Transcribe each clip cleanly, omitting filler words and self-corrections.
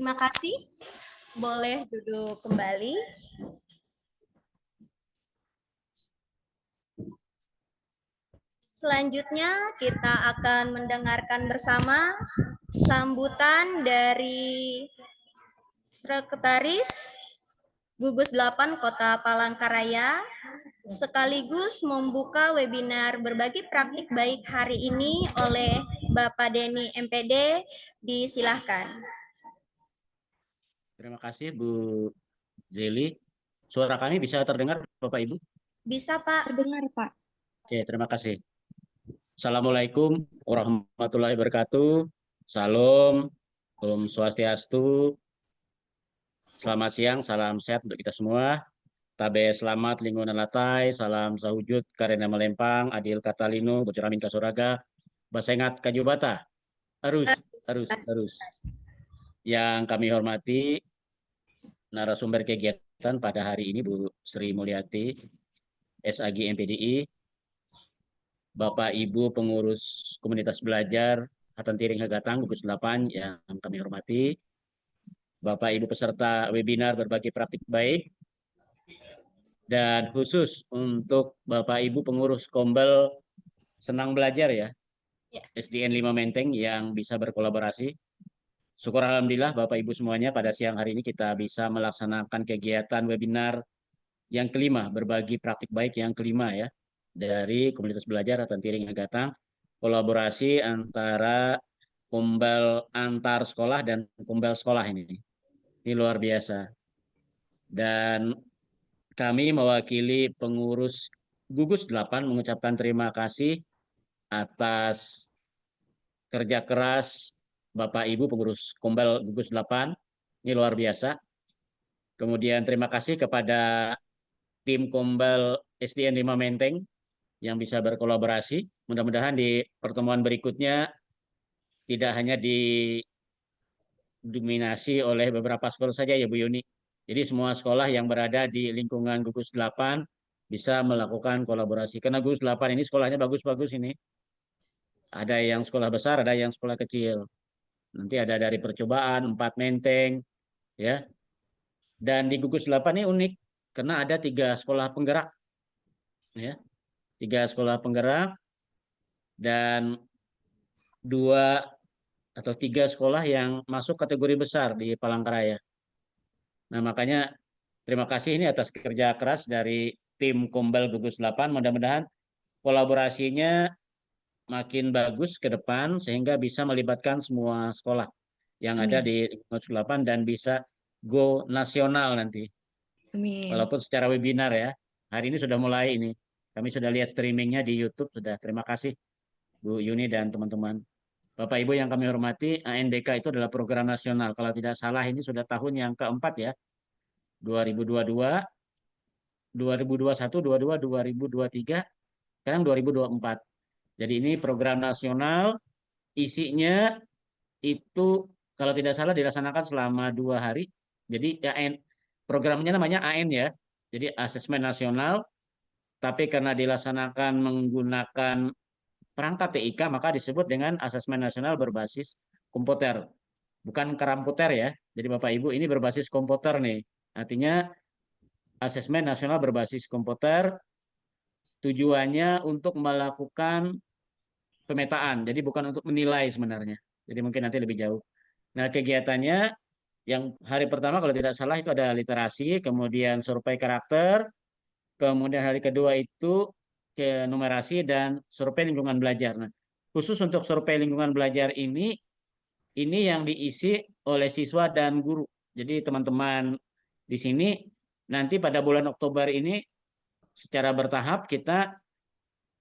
Terima kasih. Boleh duduk kembali. Selanjutnya kita akan mendengarkan bersama sambutan dari Sekretaris Gugus 8 Kota Palangkaraya sekaligus membuka webinar berbagi praktik baik hari ini oleh Bapak Denny MPD. Disilahkan. Terima kasih Bu Zeli. Suara kami bisa terdengar Bapak Ibu? Bisa Pak. Terdengar Pak. Oke, terima kasih. Assalamualaikum warahmatullahi wabarakatuh. Salam, Om Swastiastu. Selamat siang, salam sehat untuk kita semua. Tabe selamat lingkungan latai, salam sahujud karena melempang, adil katalino, bocaramin kasuraga, basengat kajubata. Harus. Yang kami hormati narasumber kegiatan pada hari ini Bu Sri Mulyati, SAG MPDI, Bapak Ibu pengurus komunitas belajar Hatan Tiring Hagatang gugus 8 yang kami hormati, Bapak Ibu peserta webinar berbagi praktik baik, dan khusus untuk Bapak Ibu pengurus Kombel Senang Belajar ya, SDN 5 Menteng yang bisa berkolaborasi. Syukur Alhamdulillah Bapak Ibu semuanya pada siang hari ini kita bisa melaksanakan kegiatan webinar yang kelima, berbagi praktik baik yang kelima ya, dari komunitas belajar Hatan Tiring Hagatang, kolaborasi antara Kombel antar sekolah dan Kombel sekolah ini. Ini luar biasa. Dan kami mewakili pengurus Gugus 8 mengucapkan terima kasih atas kerja keras Bapak Ibu pengurus Kombel Gugus 8. Ini luar biasa. Kemudian terima kasih kepada tim Kombel SDN 5 Menteng yang bisa berkolaborasi. Mudah-mudahan di pertemuan berikutnya tidak hanya didominasi oleh beberapa sekolah saja ya Bu Yuni. Jadi semua sekolah yang berada di lingkungan Gugus 8 bisa melakukan kolaborasi. Karena Gugus 8 ini sekolahnya bagus-bagus ini. Ada yang sekolah besar, ada yang sekolah kecil. Nanti ada dari percobaan, 4 Menteng, ya. Dan di Gugus 8 ini unik, karena ada 3 sekolah penggerak. Ya, 3 sekolah penggerak, dan 2 atau 3 sekolah yang masuk kategori besar di Palangkaraya. Nah, makanya terima kasih ini atas kerja keras dari tim Kombel Gugus 8. Mudah-mudahan kolaborasinya makin bagus ke depan sehingga bisa melibatkan semua sekolah yang ada di Gugus 8 dan bisa go nasional nanti. Amin. Walaupun secara webinar ya. Hari ini sudah mulai ini. Kami sudah lihat streamingnya di YouTube sudah. Terima kasih Bu Yuni dan teman-teman. Bapak Ibu yang kami hormati, ANBK itu adalah program nasional. Kalau tidak salah ini sudah tahun yang keempat ya. 2022, 2021, 22, 2023, sekarang 2024. Jadi ini program nasional, isinya itu kalau tidak salah dilaksanakan selama 2 hari. Jadi programnya namanya AN ya. Jadi asesmen nasional, tapi karena dilaksanakan menggunakan perangkat TIK maka disebut dengan asesmen nasional berbasis komputer. Bukan komputer ya. Jadi Bapak Ibu ini berbasis komputer nih. Artinya asesmen nasional berbasis komputer tujuannya untuk melakukan pemetaan. Jadi bukan untuk menilai sebenarnya. Jadi mungkin nanti lebih jauh. Nah, kegiatannya yang hari pertama kalau tidak salah itu ada literasi, kemudian survei karakter, kemudian hari kedua itu ke numerasi dan survei lingkungan belajar. Nah, khusus untuk survei lingkungan belajar ini yang diisi oleh siswa dan guru. Jadi teman-teman di sini nanti pada bulan Oktober ini secara bertahap kita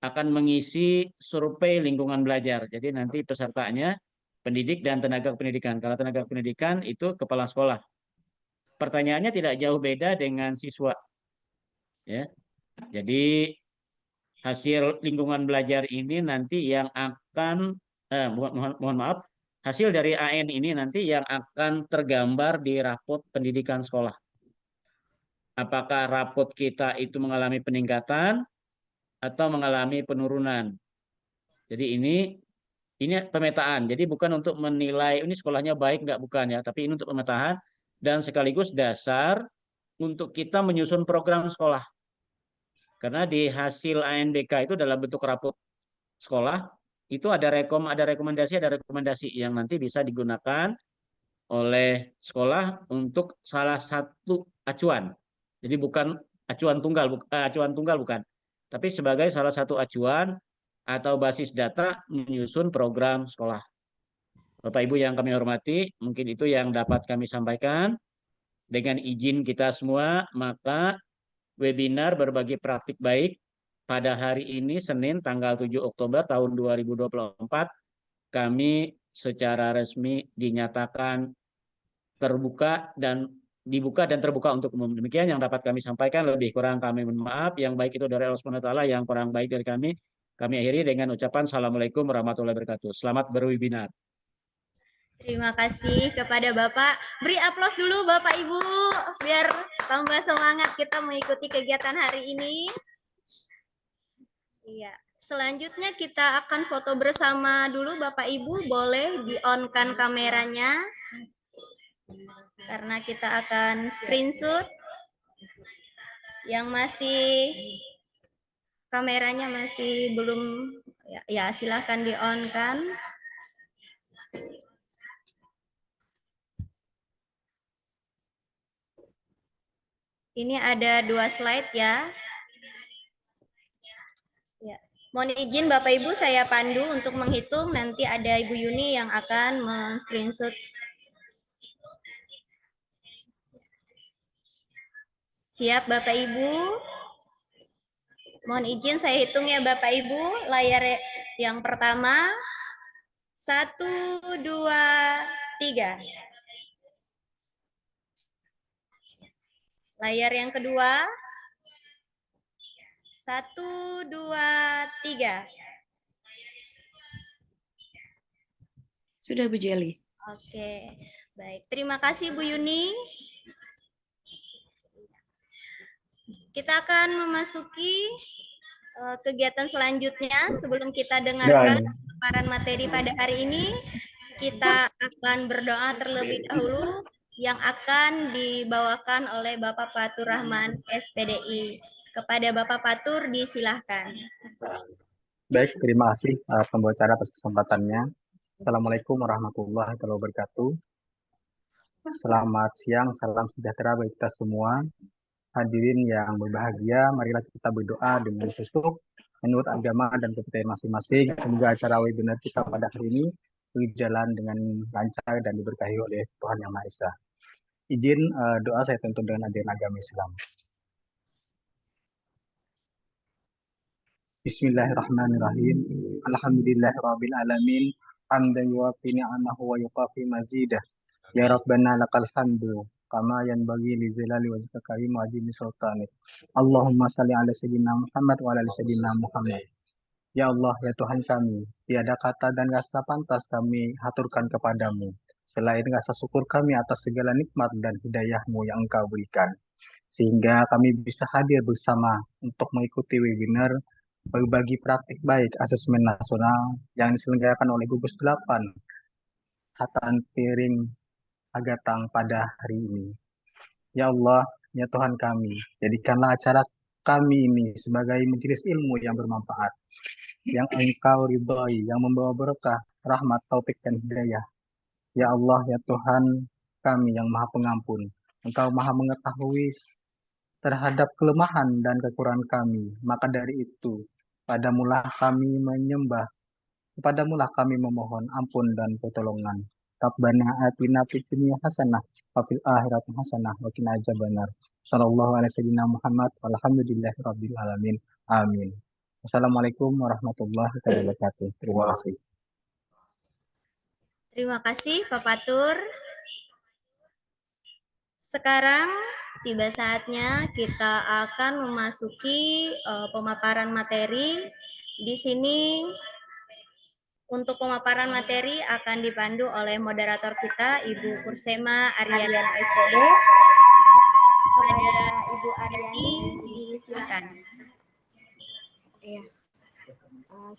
akan mengisi survei lingkungan belajar. Jadi nanti pesertanya pendidik dan tenaga pendidikan. Kalau tenaga pendidikan itu kepala sekolah. Pertanyaannya tidak jauh beda dengan siswa. Ya. Jadi hasil lingkungan belajar ini nanti yang akan mohon maaf, hasil dari AN ini nanti yang akan tergambar di rapot pendidikan sekolah. Apakah rapot kita itu mengalami peningkatan atau mengalami penurunan. Jadi ini Ini pemetaan, jadi bukan untuk menilai ini sekolahnya baik nggak, bukan ya, tapi ini untuk pemetaan dan sekaligus dasar untuk kita menyusun program sekolah. Karena di hasil ANBK itu dalam bentuk rapot sekolah itu ada rekomendasi yang nanti bisa digunakan oleh sekolah untuk salah satu acuan. Jadi bukan acuan tunggal bukan, tapi sebagai salah satu acuan atau basis data menyusun program sekolah. Bapak Ibu yang kami hormati, mungkin itu yang dapat kami sampaikan. Dengan izin kita semua, maka webinar berbagi praktik baik pada hari ini Senin tanggal 7 Oktober tahun 2024 kami secara resmi dinyatakan dibuka dan terbuka untuk umum. Demikian yang dapat kami sampaikan, lebih kurang kami mohon maaf. Yang baik itu dari Allah Subhanahu wa taala, yang kurang baik dari kami. Kami akhiri dengan ucapan Assalamualaikum warahmatullahi wabarakatuh. Selamat berwebinar. Terima kasih kepada Bapak. Beri aplaus dulu Bapak Ibu, biar tambah semangat kita mengikuti kegiatan hari ini. Iya. Selanjutnya kita akan foto bersama dulu Bapak Ibu, boleh di-on-kan kameranya. Karena kita akan screenshot. Yang masih kameranya masih belum, ya silahkan di-on-kan. Ini ada 2 slide ya. Ya. Mohon izin Bapak Ibu, saya pandu untuk menghitung. Nanti ada Ibu Yuni yang akan men-screenshot. Siap Bapak Ibu? Mohon izin saya hitung ya Bapak Ibu. Layar yang pertama, 1, 2, 3. Layar yang kedua, 1, 2, 3. Sudah Bu Jeli. Oke, baik. Terima kasih Bu Yuni. Kita akan memasuki kegiatan selanjutnya. Sebelum kita dengarkan paparan materi pada hari ini, kita akan berdoa terlebih dahulu yang akan dibawakan oleh Bapak Fatur Rahman SPDI. Kepada Bapak Fatur disilahkan. Baik, terima kasih pembicara atas kesempatannya. Assalamualaikum warahmatullahi wabarakatuh. Selamat siang, salam sejahtera bagi kita semua. Hadirin yang berbahagia, marilah kita berdoa dengan khusyuk menurut agama dan kepercayaan masing-masing. Semoga acara webinar kita pada hari ini berjalan dengan lancar dan diberkahi oleh Tuhan Yang Maha Esa. Izin doa saya tentu dengan ajaran agama Islam. Bismillahirrahmanirrahim. Alhamdulillahirabbil alamin. Hamdan yuwafi ni'amahu wa yuqafi mazidah. Ya Rabbana lakal hamdu kama yanbaghi li jalali wajhika karim wa ajimi sultanik. Allahumma salli ala sayyidina Muhammad wa ala sayyidina Muhammad. Ya Allah, ya Tuhan kami, tiada kata dan rasa pantas kami haturkan kepadamu selain rasa syukur kami atas segala nikmat dan hidayah-Mu yang Engkau berikan, sehingga kami bisa hadir bersama untuk mengikuti webinar berbagi praktik baik asesmen nasional yang diselenggarakan oleh gugus 8 Hatan Piring Agatang pada hari ini. Ya Allah, ya Tuhan kami, jadikanlah acara kami ini sebagai majelis ilmu yang bermanfaat, yang Engkau ridhoi, yang membawa berkah, rahmat, taufik, dan hidayah. Ya Allah, ya Tuhan kami yang Maha Pengampun, Engkau Maha mengetahui terhadap kelemahan dan kekurangan kami. Maka dari itu, padamulah kami menyembah, kepadamulah kami memohon ampun dan pertolongan. Rabbana atina fid dunya hasanah wa fil akhirati hasanah wa qina adzabannar. Sallallahu alaihi wasallam Muhammad walhamdulillahirabbil alamin. Amin. Assalamualaikum warahmatullahi wabarakatuh. Terima kasih. Terima kasih Pak Fatur. Sekarang tiba saatnya kita akan memasuki pemaparan materi. Di sini untuk pemaparan materi akan dipandu oleh moderator kita Ibu Kursema Aryani SPD. Kepada Ibu Aryani disilakan. Iya.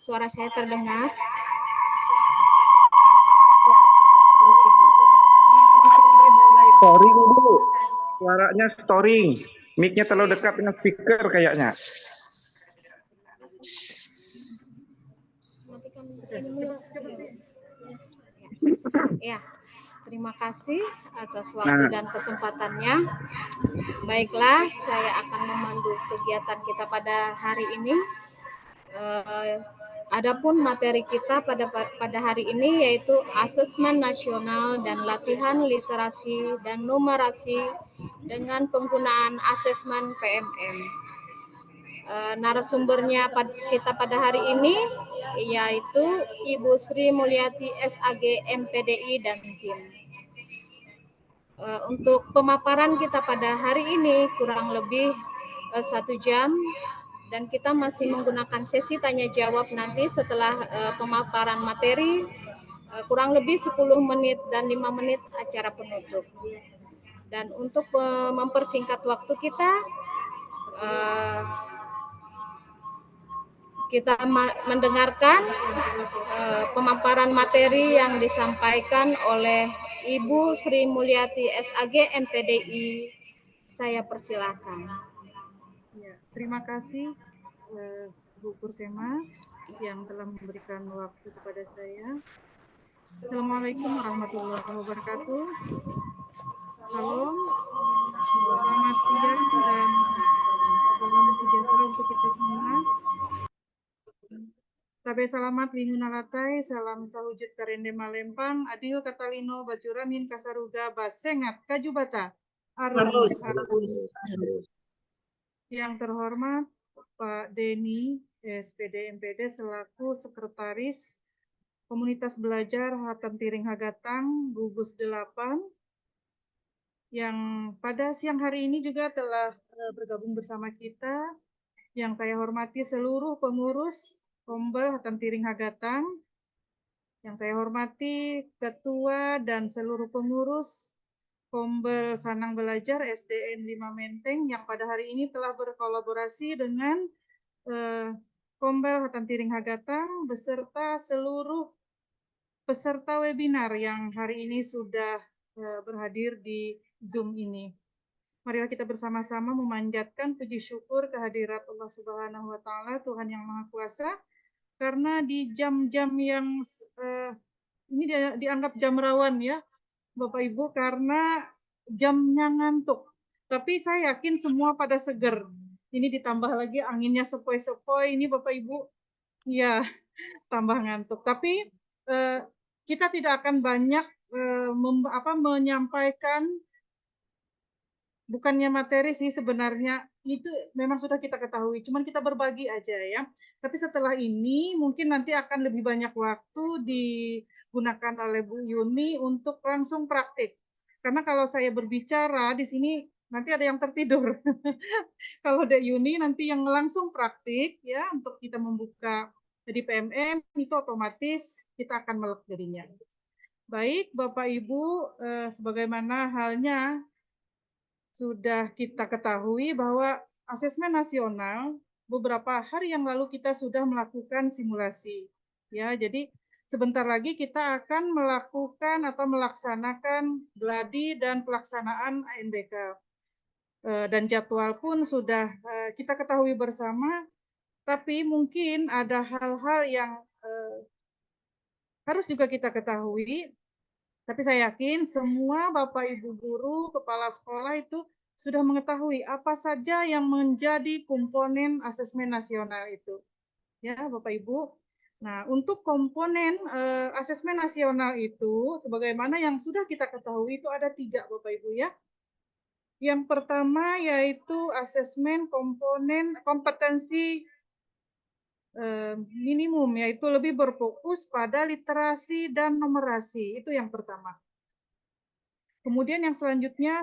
Suara saya terdengar? storing, Bu. Suaranya storing. Mic-nya terlalu dekat dengan speaker kayaknya. Ya, terima kasih atas waktu dan kesempatannya. Baiklah, saya akan memandu kegiatan kita pada hari ini. Adapun materi kita pada hari ini yaitu asesmen nasional dan latihan literasi dan numerasi dengan penggunaan asesmen PMM. Narasumbernya kita pada hari ini yaitu Ibu Sri Mulyati SAG MPDI dan tim. Untuk pemaparan kita pada hari ini kurang lebih 1 jam dan kita masih menggunakan sesi tanya jawab nanti setelah pemaparan materi kurang lebih 10 menit dan 5 menit acara penutup. Dan untuk mempersingkat waktu kita mendengarkan pemaparan materi yang disampaikan oleh Ibu Sri Mulyati SAG MPDI. Saya persilakan. Ya, terima kasih Bu Kursema yang telah memberikan waktu kepada saya. Assalamualaikum warahmatullahi wabarakatuh. Salam, selamat siang dan salam sejahtera untuk kita semua. Tabe salamat lingunalatai, salam sahujud karende malempang, adil katalino bacuramin kasaruga basengat kajubata. Arus. Yang terhormat Pak Denny SPD MPD selaku Sekretaris Komunitas Belajar Hatam Tiring Hagatang Gugus 8 yang pada siang hari ini juga telah bergabung bersama kita. Yang saya hormati seluruh pengurus Kombel Hatam Tiring Hagatang, yang saya hormati Ketua dan seluruh pengurus Kombel Sanang Belajar SDN 5 Menteng yang pada hari ini telah berkolaborasi dengan Kombel Hatam Tiring Hagatang beserta seluruh peserta webinar yang hari ini sudah berhadir di Zoom ini. Marilah kita bersama-sama memanjatkan puji syukur kehadirat Allah Subhanahu wa Ta'ala, Tuhan yang Maha Kuasa, karena di jam-jam yang ini dianggap jam rawan ya, Bapak Ibu, karena jamnya ngantuk. Tapi saya yakin semua pada seger. Ini ditambah lagi anginnya sepoi-sepoi, ini Bapak Ibu, ya tambah ngantuk. Tapi kita tidak akan banyak menyampaikan, bukannya materi sih sebenarnya, itu memang sudah kita ketahui, cuman kita berbagi aja ya. Tapi setelah ini mungkin nanti akan lebih banyak waktu digunakan oleh Bu Yuni untuk langsung praktik. Karena kalau saya berbicara di sini nanti ada yang tertidur. Kalau ada Yuni nanti yang langsung praktik ya untuk kita membuka jadi PMM itu otomatis kita akan melek jadinya. Baik Bapak Ibu, sebagaimana halnya sudah kita ketahui bahwa asesmen nasional beberapa hari yang lalu kita sudah melakukan simulasi. Ya, jadi sebentar lagi kita akan melakukan atau melaksanakan gladi dan pelaksanaan ANBK. Dan jadwal pun sudah kita ketahui bersama, tapi mungkin ada hal-hal yang harus juga kita ketahui. Tapi saya yakin semua Bapak Ibu guru, kepala sekolah itu sudah mengetahui apa saja yang menjadi komponen asesmen nasional itu. Ya, Bapak Ibu. Nah, untuk komponen asesmen nasional itu, sebagaimana yang sudah kita ketahui itu ada 3, Bapak Ibu ya. Yang pertama yaitu asesmen komponen kompetensi minimum, yaitu lebih berfokus pada literasi dan numerasi. Itu yang pertama. Kemudian yang selanjutnya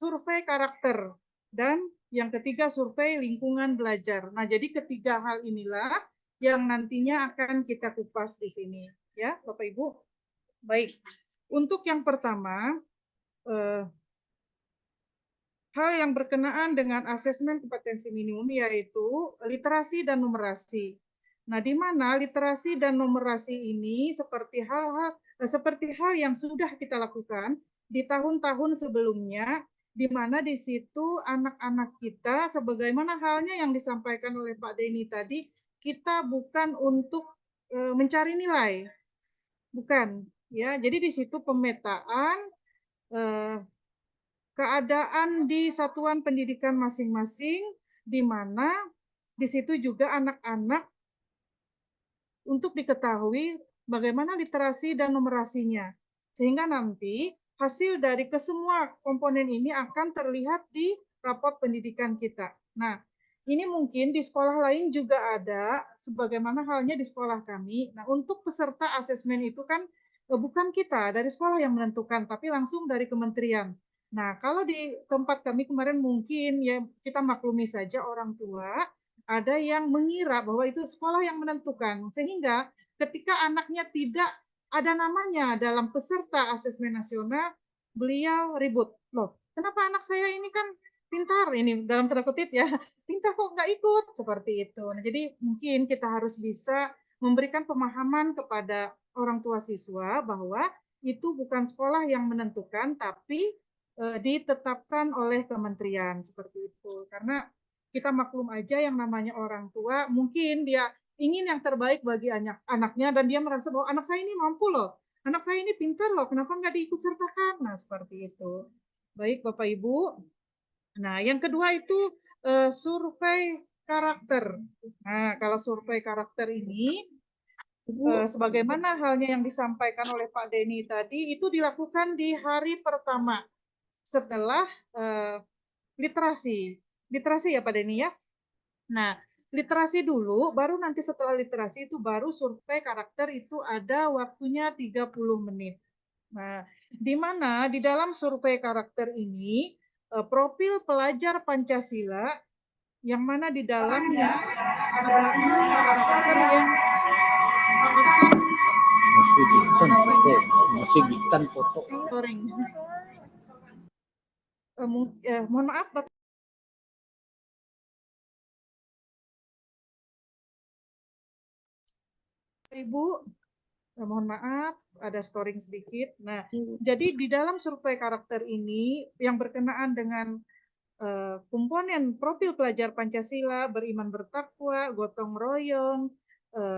survei karakter. Dan yang ketiga survei lingkungan belajar. Nah, jadi ketiga hal inilah yang nantinya akan kita kupas di sini. Ya, Bapak Ibu. Baik, untuk yang pertama, hal yang berkenaan dengan asesmen kompetensi minimum yaitu literasi dan numerasi. Nah, di mana literasi dan numerasi ini seperti hal yang sudah kita lakukan, di tahun-tahun sebelumnya, di mana di situ anak-anak kita, sebagaimana halnya yang disampaikan oleh Pak Denny tadi, kita bukan untuk mencari nilai, bukan. Ya, jadi di situ pemetaan keadaan di satuan pendidikan masing-masing, di mana di situ juga anak-anak untuk diketahui bagaimana literasi dan numerasinya. Sehingga nanti hasil dari kesemua komponen ini akan terlihat di raport pendidikan kita. Nah, ini mungkin di sekolah lain juga ada, sebagaimana halnya di sekolah kami. Nah, untuk peserta asesmen itu kan bukan kita dari sekolah yang menentukan, tapi langsung dari kementerian. Nah, kalau di tempat kami kemarin mungkin ya kita maklumi saja orang tua ada yang mengira bahwa itu sekolah yang menentukan, sehingga ketika anaknya tidak ada namanya dalam peserta asesmen nasional, beliau ribut. Loh, kenapa anak saya ini kan pintar, ini dalam tanda kutip ya, pintar kok nggak ikut, seperti itu. Nah, jadi mungkin kita harus bisa memberikan pemahaman kepada orang tua siswa bahwa itu bukan sekolah yang menentukan, tapi ditetapkan oleh kementerian, seperti itu. Karena kita maklum aja yang namanya orang tua, mungkin dia ingin yang terbaik bagi anaknya dan dia merasa bahwa anak saya ini mampu loh, anak saya ini pintar loh, kenapa nggak diikut sertakan? Nah, seperti itu. Baik Bapak Ibu. Nah, yang kedua itu survei karakter. Nah, kalau survei karakter ini, sebagaimana halnya yang disampaikan oleh Pak Denny tadi, itu dilakukan di hari pertama setelah literasi. Literasi ya Pak Denny ya. Nah, literasi dulu, baru nanti setelah literasi itu baru survei karakter itu ada waktunya 30 menit. Nah, di mana di dalam survei karakter ini profil pelajar Pancasila yang mana di dalamnya ada karakter yang akan masih bikin foto. Mohon maaf Bapak Ibu, mohon maaf ada storing sedikit. Nah, jadi di dalam survei karakter ini yang berkenaan dengan komponen profil pelajar Pancasila, beriman bertakwa, gotong royong,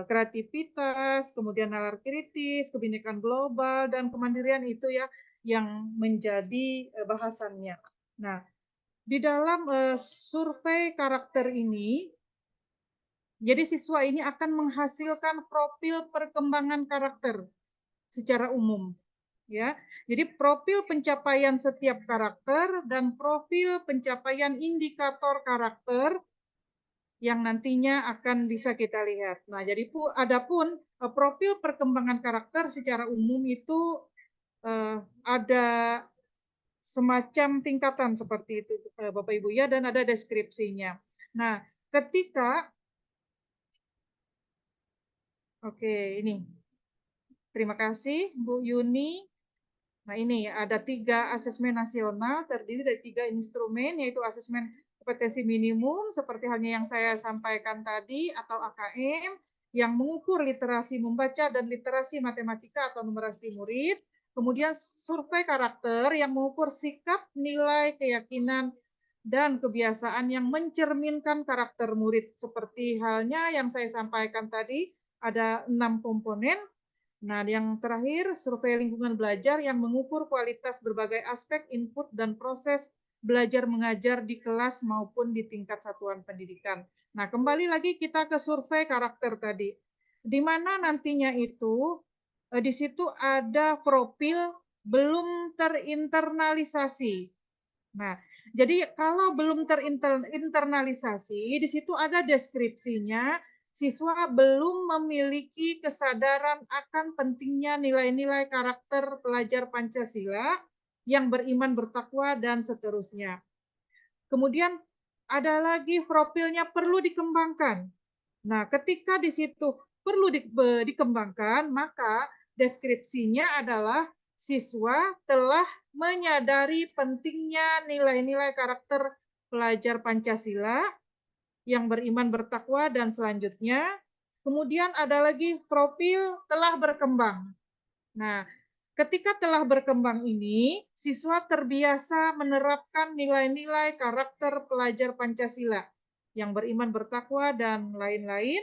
kreativitas, kemudian nalar kritis, kebinekaan global, dan kemandirian itu ya yang menjadi bahasannya. Nah, di dalam survei karakter ini, jadi siswa ini akan menghasilkan profil perkembangan karakter secara umum. Ya, jadi profil pencapaian setiap karakter dan profil pencapaian indikator karakter yang nantinya akan bisa kita lihat. Nah, jadi adapun profil perkembangan karakter secara umum itu ada semacam tingkatan seperti itu Bapak Ibu ya, dan ada deskripsinya. Nah, ketika ini. Terima kasih Bu Yuni. Nah, ini ada 3 asesmen nasional terdiri dari 3 instrumen, yaitu asesmen kompetensi minimum seperti halnya yang saya sampaikan tadi atau AKM yang mengukur literasi membaca dan literasi matematika atau numerasi murid. Kemudian survei karakter yang mengukur sikap, nilai, keyakinan, dan kebiasaan yang mencerminkan karakter murid. Seperti halnya yang saya sampaikan tadi, ada 6 komponen. Nah, yang terakhir, survei lingkungan belajar yang mengukur kualitas berbagai aspek input dan proses belajar mengajar di kelas maupun di tingkat satuan pendidikan. Nah, kembali lagi kita ke survei karakter tadi. Di mana nantinya itu, di situ ada profil belum terinternalisasi. Nah, jadi kalau belum terinternalisasi, di situ ada deskripsinya, siswa belum memiliki kesadaran akan pentingnya nilai-nilai karakter pelajar Pancasila yang beriman bertakwa dan seterusnya. Kemudian ada lagi profilnya perlu dikembangkan. Nah, ketika di situ perlu dikembangkan, maka deskripsinya adalah siswa telah menyadari pentingnya nilai-nilai karakter pelajar Pancasila yang beriman bertakwa dan selanjutnya. Kemudian ada lagi profil telah berkembang. Nah, ketika telah berkembang ini, siswa terbiasa menerapkan nilai-nilai karakter pelajar Pancasila yang beriman, bertakwa, dan lain-lain.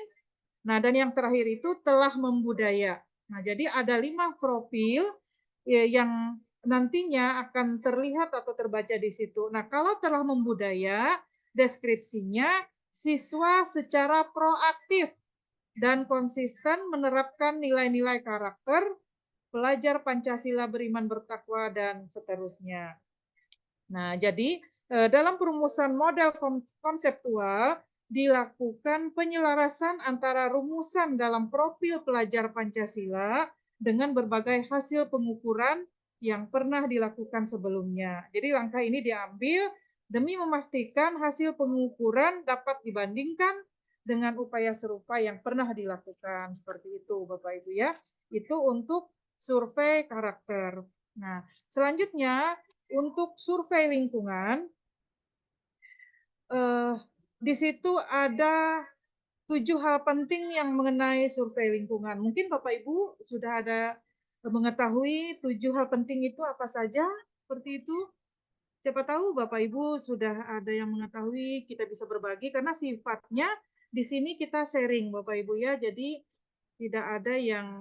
Nah, dan yang terakhir itu telah membudaya. Nah, jadi ada 5 profil yang nantinya akan terlihat atau terbaca di situ. Nah, kalau telah membudaya, deskripsinya siswa secara proaktif dan konsisten menerapkan nilai-nilai karakter pelajar Pancasila, beriman, bertakwa, dan seterusnya. Nah, jadi dalam perumusan model konseptual dilakukan penyelarasan antara rumusan dalam profil pelajar Pancasila dengan berbagai hasil pengukuran yang pernah dilakukan sebelumnya. Jadi langkah ini diambil demi memastikan hasil pengukuran dapat dibandingkan dengan upaya serupa yang pernah dilakukan. Seperti itu, Bapak Ibu ya. Itu untuk survei karakter. Nah, selanjutnya untuk survei lingkungan, di situ ada 7 hal penting yang mengenai survei lingkungan. Mungkin Bapak Ibu sudah ada mengetahui 7 hal penting itu apa saja, seperti itu. Siapa tahu Bapak Ibu sudah ada yang mengetahui, kita bisa berbagi, karena sifatnya di sini kita sharing Bapak Ibu ya, jadi tidak ada yang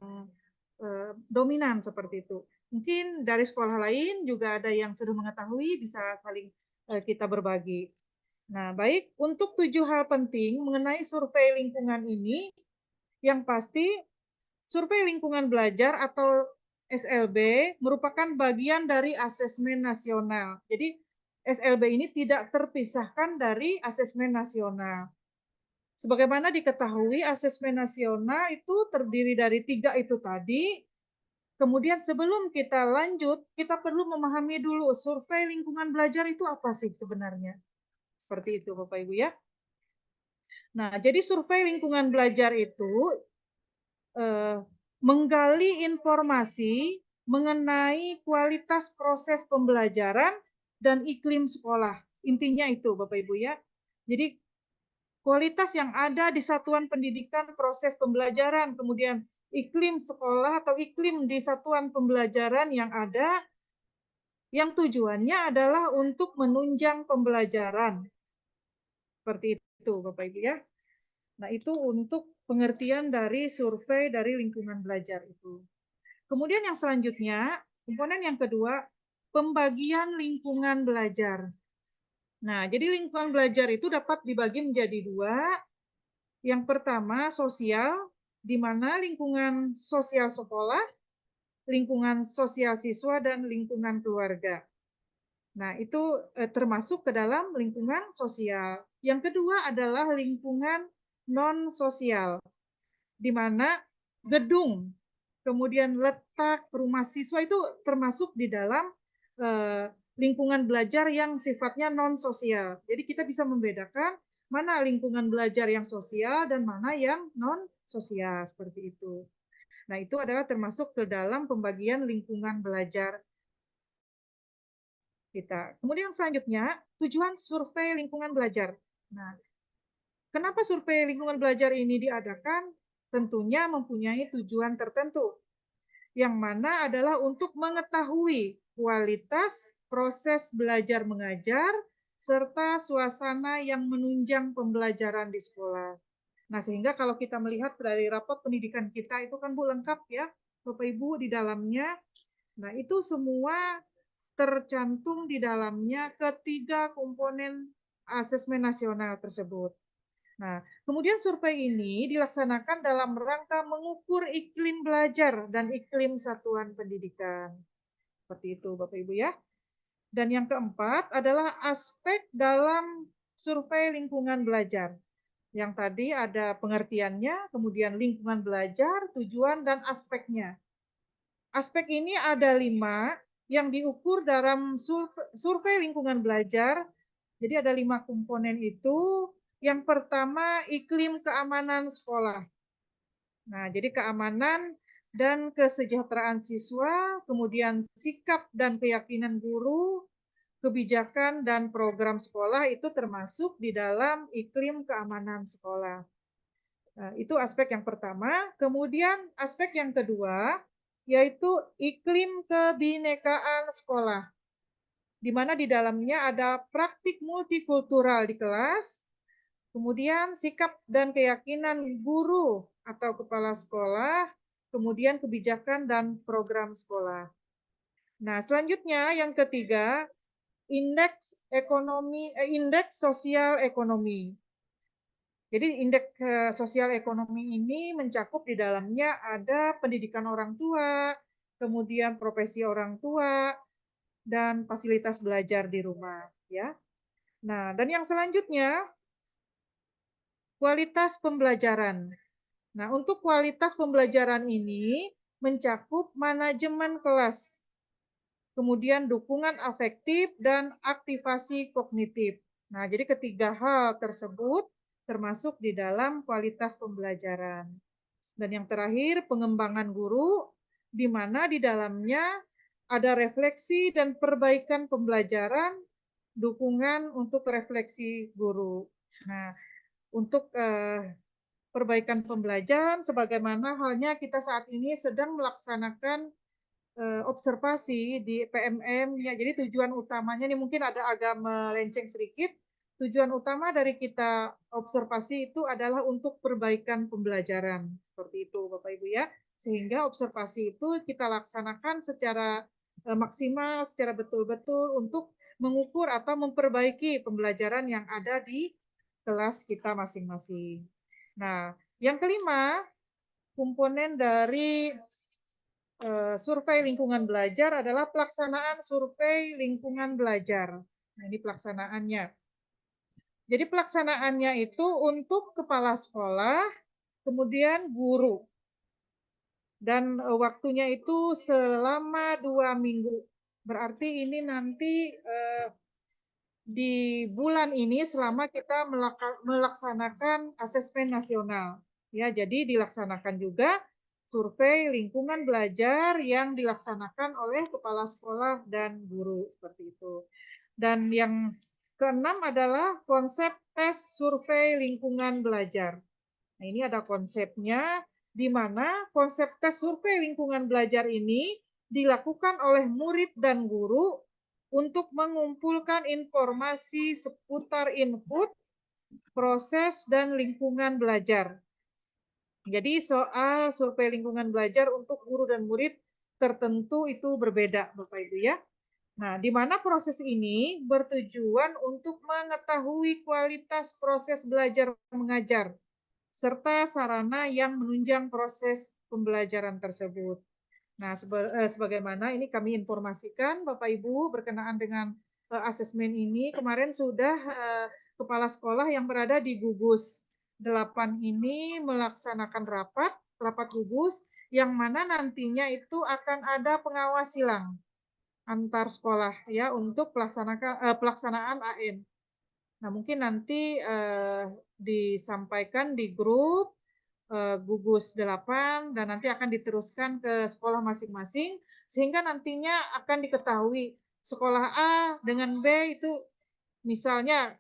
dominan seperti itu. Mungkin dari sekolah lain juga ada yang sudah mengetahui, bisa saling kita berbagi. Nah, baik, untuk 7 hal penting mengenai survei lingkungan ini, yang pasti survei lingkungan belajar atau SLB merupakan bagian dari asesmen nasional. Jadi SLB ini tidak terpisahkan dari asesmen nasional. Sebagaimana diketahui, asesmen nasional itu terdiri dari 3 itu tadi. Kemudian sebelum kita lanjut, kita perlu memahami dulu survei lingkungan belajar itu apa sih sebenarnya. Seperti itu Bapak Ibu ya. Nah, jadi survei lingkungan belajar itu menggali informasi mengenai kualitas proses pembelajaran dan iklim sekolah. Intinya itu Bapak Ibu ya. Jadi kualitas yang ada di satuan pendidikan proses pembelajaran, kemudian iklim sekolah atau iklim di satuan pembelajaran yang ada, yang tujuannya adalah untuk menunjang pembelajaran. Seperti itu Bapak Ibu ya. Nah, itu untuk pengertian dari survei dari lingkungan belajar itu. Kemudian yang selanjutnya, komponen yang kedua, pembagian lingkungan belajar. Nah, jadi lingkungan belajar itu dapat dibagi menjadi 2. Yang pertama, sosial, di mana lingkungan sosial sekolah, lingkungan sosial siswa, dan lingkungan keluarga. Nah, itu termasuk ke dalam lingkungan sosial. Yang kedua adalah lingkungan non-sosial, di mana gedung, kemudian letak rumah siswa itu termasuk di dalam lingkungan belajar yang sifatnya non-sosial. Jadi kita bisa membedakan mana lingkungan belajar yang sosial dan mana yang non-sosial, seperti itu. Nah, itu adalah termasuk ke dalam pembagian lingkungan belajar kita. Kemudian selanjutnya, tujuan survei lingkungan belajar. Nah, kenapa survei lingkungan belajar ini diadakan? Tentunya mempunyai tujuan tertentu, yang mana adalah untuk mengetahui kualitas proses belajar mengajar serta suasana yang menunjang pembelajaran di sekolah. Nah, sehingga kalau kita melihat dari rapot pendidikan kita itu kan Bu lengkap ya, Bapak Ibu di dalamnya. Nah, itu semua tercantum di dalamnya ketiga komponen asesmen nasional tersebut. Nah, kemudian survei ini dilaksanakan dalam rangka mengukur iklim belajar dan iklim satuan pendidikan. Seperti itu, Bapak Ibu ya. Dan yang keempat adalah aspek dalam survei lingkungan belajar. Yang tadi ada pengertiannya, kemudian lingkungan belajar, tujuan, dan aspeknya. Aspek ini ada 5 yang diukur dalam survei lingkungan belajar. Jadi ada 5 komponen itu. Yang pertama, iklim keamanan sekolah. Nah, jadi keamanan dan kesejahteraan siswa, kemudian sikap dan keyakinan guru, kebijakan dan program sekolah itu termasuk di dalam iklim keamanan sekolah. Nah, itu aspek yang pertama. Kemudian aspek yang kedua yaitu iklim kebinekaan sekolah, di mana di dalamnya ada praktik multikultural di kelas, kemudian sikap dan keyakinan guru atau kepala sekolah, kemudian kebijakan dan program sekolah. Nah, selanjutnya yang ketiga, indeks sosial ekonomi. Jadi indeks sosial ekonomi ini mencakup di dalamnya ada pendidikan orang tua, kemudian profesi orang tua, dan fasilitas belajar di rumah, ya. Nah, dan yang selanjutnya kualitas pembelajaran. Nah, untuk kualitas pembelajaran ini mencakup manajemen kelas, kemudian dukungan afektif dan aktivasi kognitif. Nah, jadi ketiga hal tersebut termasuk di dalam kualitas pembelajaran. Dan yang terakhir, pengembangan guru, di mana di dalamnya ada refleksi dan perbaikan pembelajaran, dukungan untuk refleksi guru. Nah, untuk perbaikan pembelajaran, sebagaimana halnya kita saat ini sedang melaksanakan observasi di PMM, ya. Jadi tujuan utamanya ini mungkin agak melenceng sedikit. Tujuan utama dari kita observasi itu adalah untuk perbaikan pembelajaran. Seperti itu Bapak Ibu ya. Sehingga observasi itu kita laksanakan secara maksimal, secara betul-betul untuk mengukur atau memperbaiki pembelajaran yang ada di kelas kita masing-masing. Nah, yang kelima, komponen dari survei lingkungan belajar adalah pelaksanaan survei lingkungan belajar. Nah, ini pelaksanaannya. Jadi pelaksanaannya itu untuk kepala sekolah, kemudian guru. Dan waktunya itu selama 2 minggu. Berarti ini nanti di bulan ini selama kita melaksanakan asesmen nasional. Ya, jadi dilaksanakan juga survei lingkungan belajar yang dilaksanakan oleh kepala sekolah dan guru seperti itu. Dan yang keenam adalah konsep tes survei lingkungan belajar. Nah, ini ada konsepnya, di mana konsep tes survei lingkungan belajar ini dilakukan oleh murid dan guru untuk mengumpulkan informasi seputar input, proses, dan lingkungan belajar. Jadi soal survei lingkungan belajar untuk guru dan murid tertentu itu berbeda, Bapak Ibu ya. Nah, di mana proses ini bertujuan untuk mengetahui kualitas proses belajar mengajar, serta sarana yang menunjang proses pembelajaran tersebut. Nah, sebagaimana ini kami informasikan Bapak Ibu berkenaan dengan asesmen ini, kemarin sudah kepala sekolah yang berada di gugus 8 ini melaksanakan rapat gugus, yang mana nantinya itu akan ada pengawas silang antar sekolah ya untuk pelaksanaan AN. Nah, mungkin nanti disampaikan di grup gugus 8 dan nanti akan diteruskan ke sekolah masing-masing sehingga nantinya akan diketahui sekolah A dengan B itu misalnya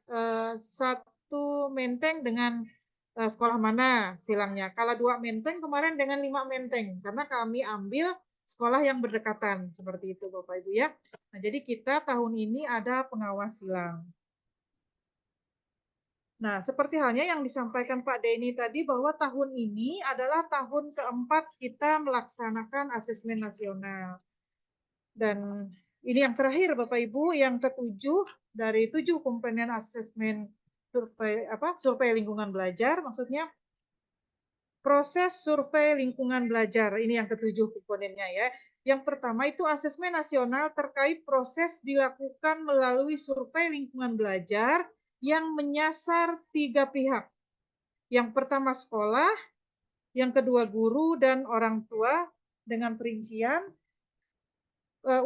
satu menteng dengan sekolah mana silangnya. Kalau 2 menteng kemarin dengan 5 menteng karena kami ambil sekolah yang berdekatan seperti itu Bapak Ibu ya. Nah, jadi kita tahun ini ada pengawas silang. Nah, seperti halnya yang disampaikan Pak Denny tadi bahwa tahun ini adalah tahun keempat kita melaksanakan asesmen nasional. Dan ini yang terakhir Bapak Ibu, yang ketujuh dari 7 komponen asesmen survei lingkungan belajar, maksudnya proses survei lingkungan belajar. Ini yang ketujuh komponennya ya. Yang pertama itu asesmen nasional terkait proses dilakukan melalui survei lingkungan belajar yang menyasar 3 pihak. Yang pertama sekolah, yang kedua guru dan orang tua dengan perincian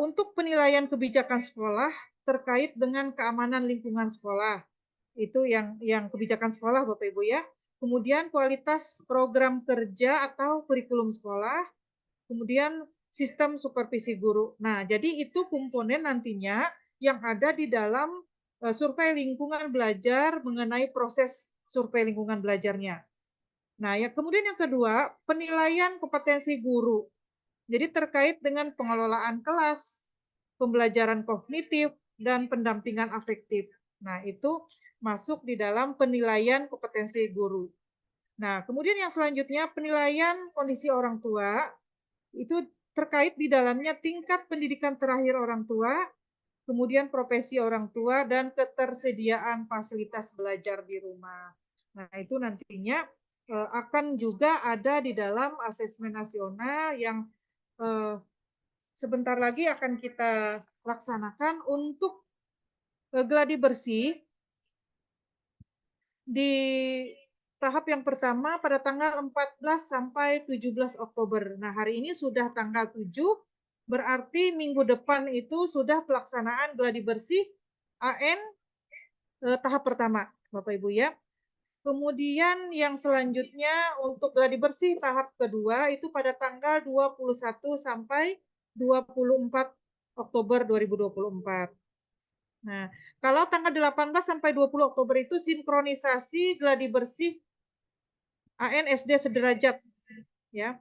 untuk penilaian kebijakan sekolah terkait dengan keamanan lingkungan sekolah. Itu yang kebijakan sekolah Bapak Ibu ya. Kemudian kualitas program kerja atau kurikulum sekolah, kemudian sistem supervisi guru. Nah, jadi itu komponen nantinya yang ada di dalam survei lingkungan belajar mengenai proses survei lingkungan belajarnya. Nah, ya kemudian yang kedua, penilaian kompetensi guru. Jadi terkait dengan pengelolaan kelas, pembelajaran kognitif, dan pendampingan afektif. Nah, itu masuk di dalam penilaian kompetensi guru. Nah, kemudian yang selanjutnya penilaian kondisi orang tua, itu terkait di dalamnya tingkat pendidikan terakhir orang tua, kemudian profesi orang tua, dan ketersediaan fasilitas belajar di rumah. Nah, itu nantinya akan juga ada di dalam asesmen nasional yang sebentar lagi akan kita laksanakan untuk gladi bersih di tahap yang pertama pada tanggal 14 sampai 17 Oktober. Nah, hari ini sudah tanggal 7, berarti minggu depan itu sudah pelaksanaan gladi bersih AN tahap pertama, Bapak Ibu ya. Kemudian yang selanjutnya untuk gladi bersih tahap kedua itu pada tanggal 21 sampai 24 Oktober 2024. Nah, kalau tanggal 18 sampai 20 Oktober itu sinkronisasi gladi bersih AN SD sederajat ya.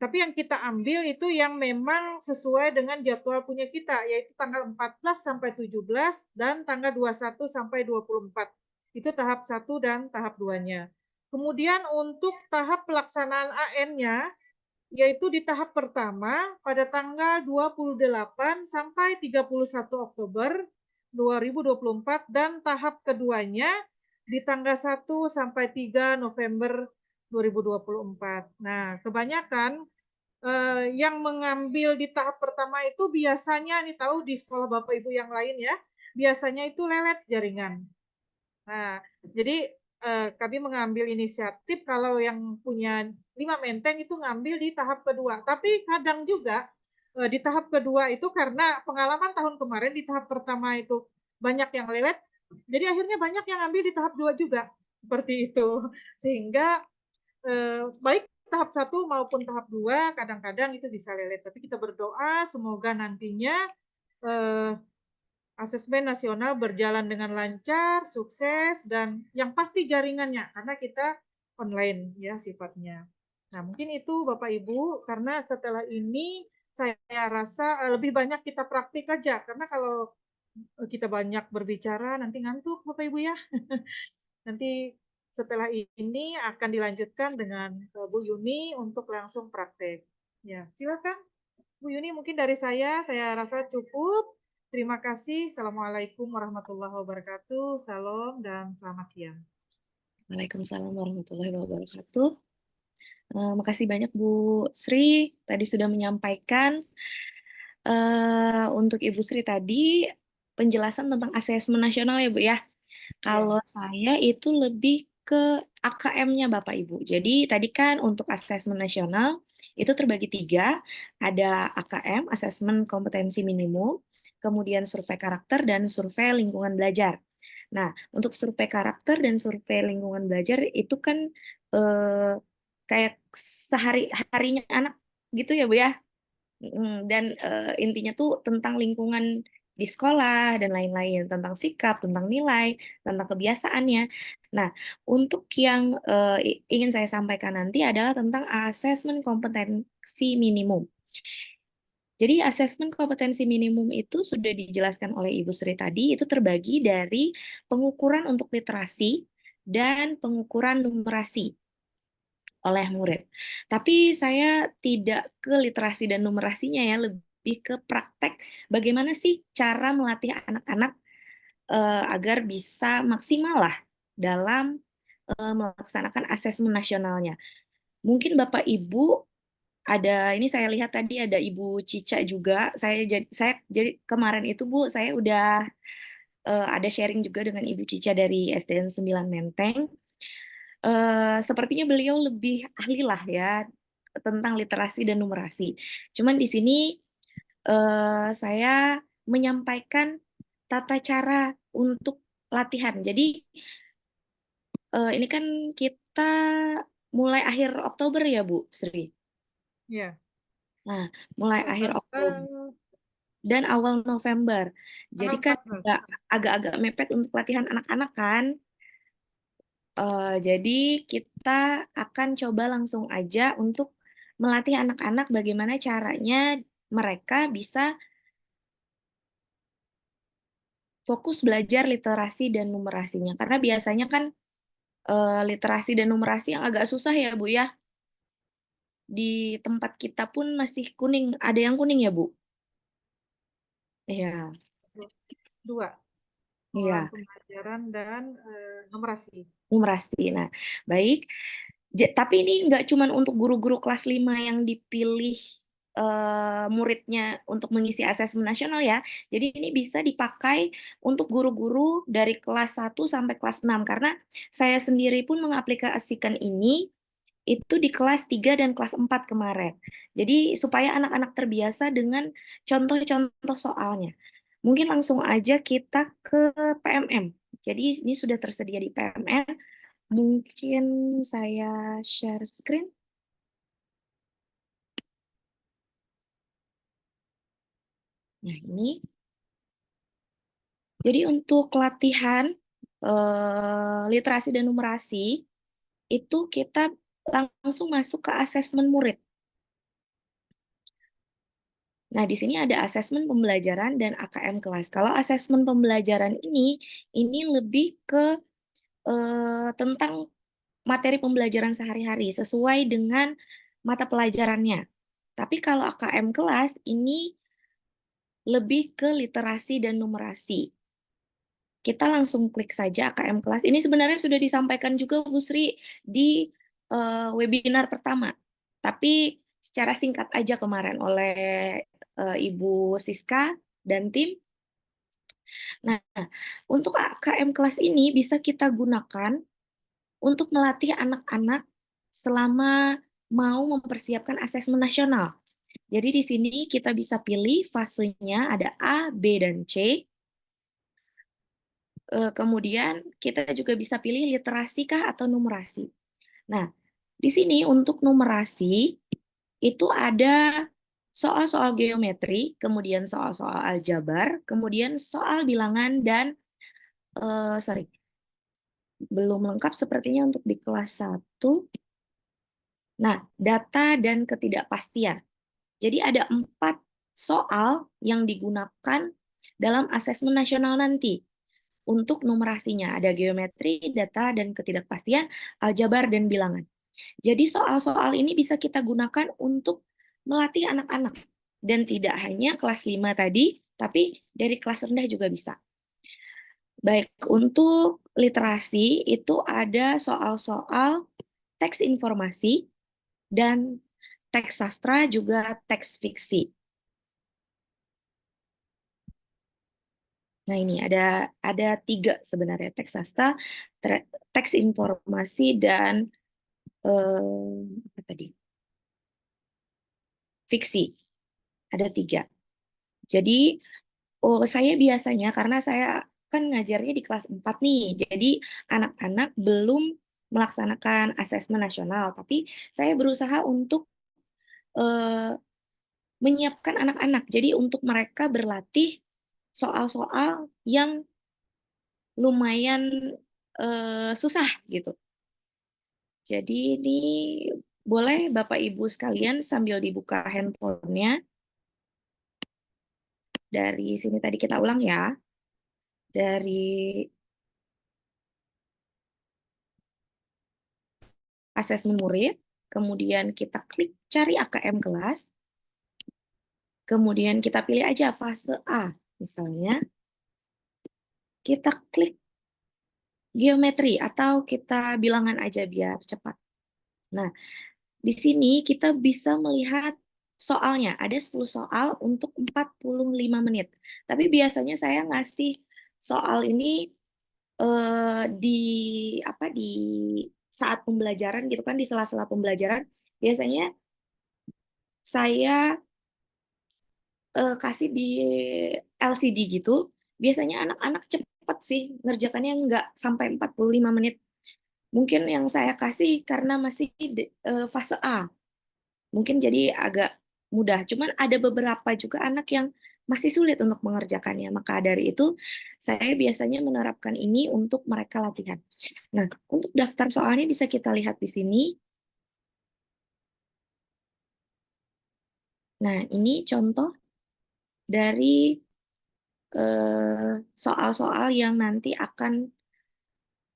Tapi yang kita ambil itu yang memang sesuai dengan jadwal punya kita, yaitu tanggal 14 sampai 17 dan tanggal 21 sampai 24. Itu tahap 1 dan tahap 2-nya. Kemudian untuk tahap pelaksanaan AN-nya, yaitu di tahap pertama pada tanggal 28 sampai 31 Oktober 2024 dan tahap keduanya di tanggal 1 sampai 3 November 2024. Nah, kebanyakan yang mengambil di tahap pertama itu biasanya nih tahu di sekolah Bapak Ibu yang lain ya, biasanya itu lelet jaringan. Nah, jadi kami mengambil inisiatif kalau yang punya 5 menteng itu ngambil di tahap kedua. Tapi kadang juga di tahap kedua itu karena pengalaman tahun kemarin di tahap pertama itu banyak yang lelet, jadi akhirnya banyak yang ambil di tahap 2 juga. Seperti itu. Sehingga baik tahap 1 maupun tahap 2 kadang-kadang itu bisa lelet. Tapi kita berdoa semoga nantinya asesmen nasional berjalan dengan lancar, sukses, dan yang pasti jaringannya, karena kita online ya sifatnya. Nah, mungkin itu Bapak Ibu, karena setelah ini saya rasa lebih banyak kita praktik aja, karena kalau kita banyak berbicara nanti ngantuk Bapak Ibu ya. Nanti setelah ini akan dilanjutkan dengan Bu Yuni untuk langsung praktek. Ya, silakan Bu Yuni, mungkin dari saya rasa cukup. Terima kasih. Assalamualaikum warahmatullahi wabarakatuh. Salam dan selamat siang. Waalaikumsalam warahmatullahi wabarakatuh. Makasih banyak Bu Sri, tadi sudah menyampaikan untuk Ibu Sri tadi penjelasan tentang asesmen nasional ya Bu ya. Kalau saya itu lebih ke AKM-nya Bapak Ibu. Jadi tadi kan untuk asesmen nasional itu terbagi 3, ada AKM, asesmen kompetensi minimum, kemudian survei karakter dan survei lingkungan belajar. Nah, untuk survei karakter dan survei lingkungan belajar itu kan kayak sehari-harinya anak gitu ya Bu ya. Dan intinya tuh tentang lingkungan di sekolah dan lain-lain, tentang sikap, tentang nilai, tentang kebiasaannya. Nah, untuk yang ingin saya sampaikan nanti adalah tentang asesmen kompetensi minimum. Jadi asesmen kompetensi minimum itu sudah dijelaskan oleh Ibu Sri tadi, itu terbagi dari pengukuran untuk literasi dan pengukuran numerasi oleh murid. Tapi saya tidak ke literasi dan numerasinya ya, lebih ke praktek bagaimana sih cara melatih anak-anak agar bisa maksimal lah dalam melaksanakan asesmen nasionalnya. Mungkin Bapak Ibu ada, ini saya lihat tadi ada Ibu Cica juga. Saya jadi kemarin itu Bu, saya udah ada sharing juga dengan Ibu Cica dari SDN 9 Menteng. Sepertinya beliau lebih ahli lah ya tentang literasi dan numerasi. Cuman di sini saya menyampaikan tata cara untuk latihan. Jadi ini kan kita mulai akhir Oktober ya Bu Sri. Ya. Nah, mulai akhir Oktober dan awal November. Jadi kan agak-agak mepet untuk latihan anak-anak kan. Jadi kita akan coba langsung aja untuk melatih anak-anak bagaimana caranya mereka bisa fokus belajar literasi dan numerasinya. Karena biasanya kan literasi dan numerasi yang agak susah ya, Bu, ya. Di tempat kita pun masih kuning. Ada yang kuning ya, Bu? Iya, Dua, iya, pengolahan pembelajaran dan numerasi. numerasi. Nah, baik. Tapi ini nggak cuma untuk guru-guru kelas 5 yang dipilih muridnya untuk mengisi asesmen nasional ya. Jadi ini bisa dipakai untuk guru-guru dari kelas 1 sampai kelas 6 karena saya sendiri pun mengaplikasikan ini itu di kelas 3 dan kelas 4 kemarin. Jadi supaya anak-anak terbiasa dengan contoh-contoh soalnya. Mungkin langsung aja kita ke PMM. Jadi ini sudah tersedia di PMM. Mungkin saya share screen. Nah, ini. Jadi untuk latihan literasi dan numerasi, itu kita langsung masuk ke asesmen murid. Nah, di sini ada asesmen pembelajaran dan AKM kelas. Kalau asesmen pembelajaran ini lebih ke tentang materi pembelajaran sehari-hari sesuai dengan mata pelajarannya. Tapi kalau AKM kelas ini lebih ke literasi dan numerasi. Kita langsung klik saja AKM kelas. Ini sebenarnya sudah disampaikan juga Bu Sri di webinar pertama. Tapi secara singkat aja kemarin oleh Ibu Siska dan tim. Nah, untuk AKM kelas ini bisa kita gunakan untuk melatih anak-anak selama mau mempersiapkan asesmen nasional. Jadi di sini kita bisa pilih fasenya ada A, B, dan C. Kemudian kita juga bisa pilih literasi kah atau numerasi. Nah, di sini untuk numerasi itu ada soal-soal geometri, kemudian soal-soal aljabar, kemudian soal bilangan dan belum lengkap sepertinya untuk di kelas 1. Nah, data dan ketidakpastian. Jadi ada 4 soal yang digunakan dalam asesmen nasional nanti. Untuk numerasinya ada geometri, data dan ketidakpastian, aljabar dan bilangan. Jadi soal-soal ini bisa kita gunakan untuk melatih anak-anak dan tidak hanya kelas 5 tadi, tapi dari kelas rendah juga bisa. Baik, untuk literasi itu ada soal-soal teks informasi dan teks sastra juga teks fiksi. Nah, ini ada 3 sebenarnya, teks sastra, teks informasi dan apa tadi? Fiksi. Ada 3. Jadi saya biasanya karena saya kan ngajarnya di kelas 4 nih. Jadi anak-anak belum melaksanakan asesmen nasional, tapi saya berusaha untuk menyiapkan anak-anak. Jadi untuk mereka berlatih soal-soal yang lumayan susah gitu. Jadi ini boleh Bapak Ibu sekalian sambil dibuka handphonenya. Dari sini tadi kita ulang ya. Dari asesmen murid, kemudian kita klik cari AKM kelas. Kemudian kita pilih aja fase A. Misalnya kita klik geometri atau kita bilangan aja biar cepat. Nah, di sini kita bisa melihat soalnya. Ada 10 soal untuk 45 menit. Tapi biasanya saya ngasih soal ini di saat pembelajaran gitu kan, di sela-sela pembelajaran biasanya saya kasih di LCD gitu. Biasanya anak-anak cepat sih ngerjakannya, nggak sampai 45 menit. Mungkin yang saya kasih karena masih fase A. Mungkin jadi agak mudah. Cuman ada beberapa juga anak yang masih sulit untuk mengerjakannya. Maka dari itu, saya biasanya menerapkan ini untuk mereka latihan. Nah, untuk daftar soalnya bisa kita lihat di sini. Nah, ini contoh dari soal-soal yang nanti akan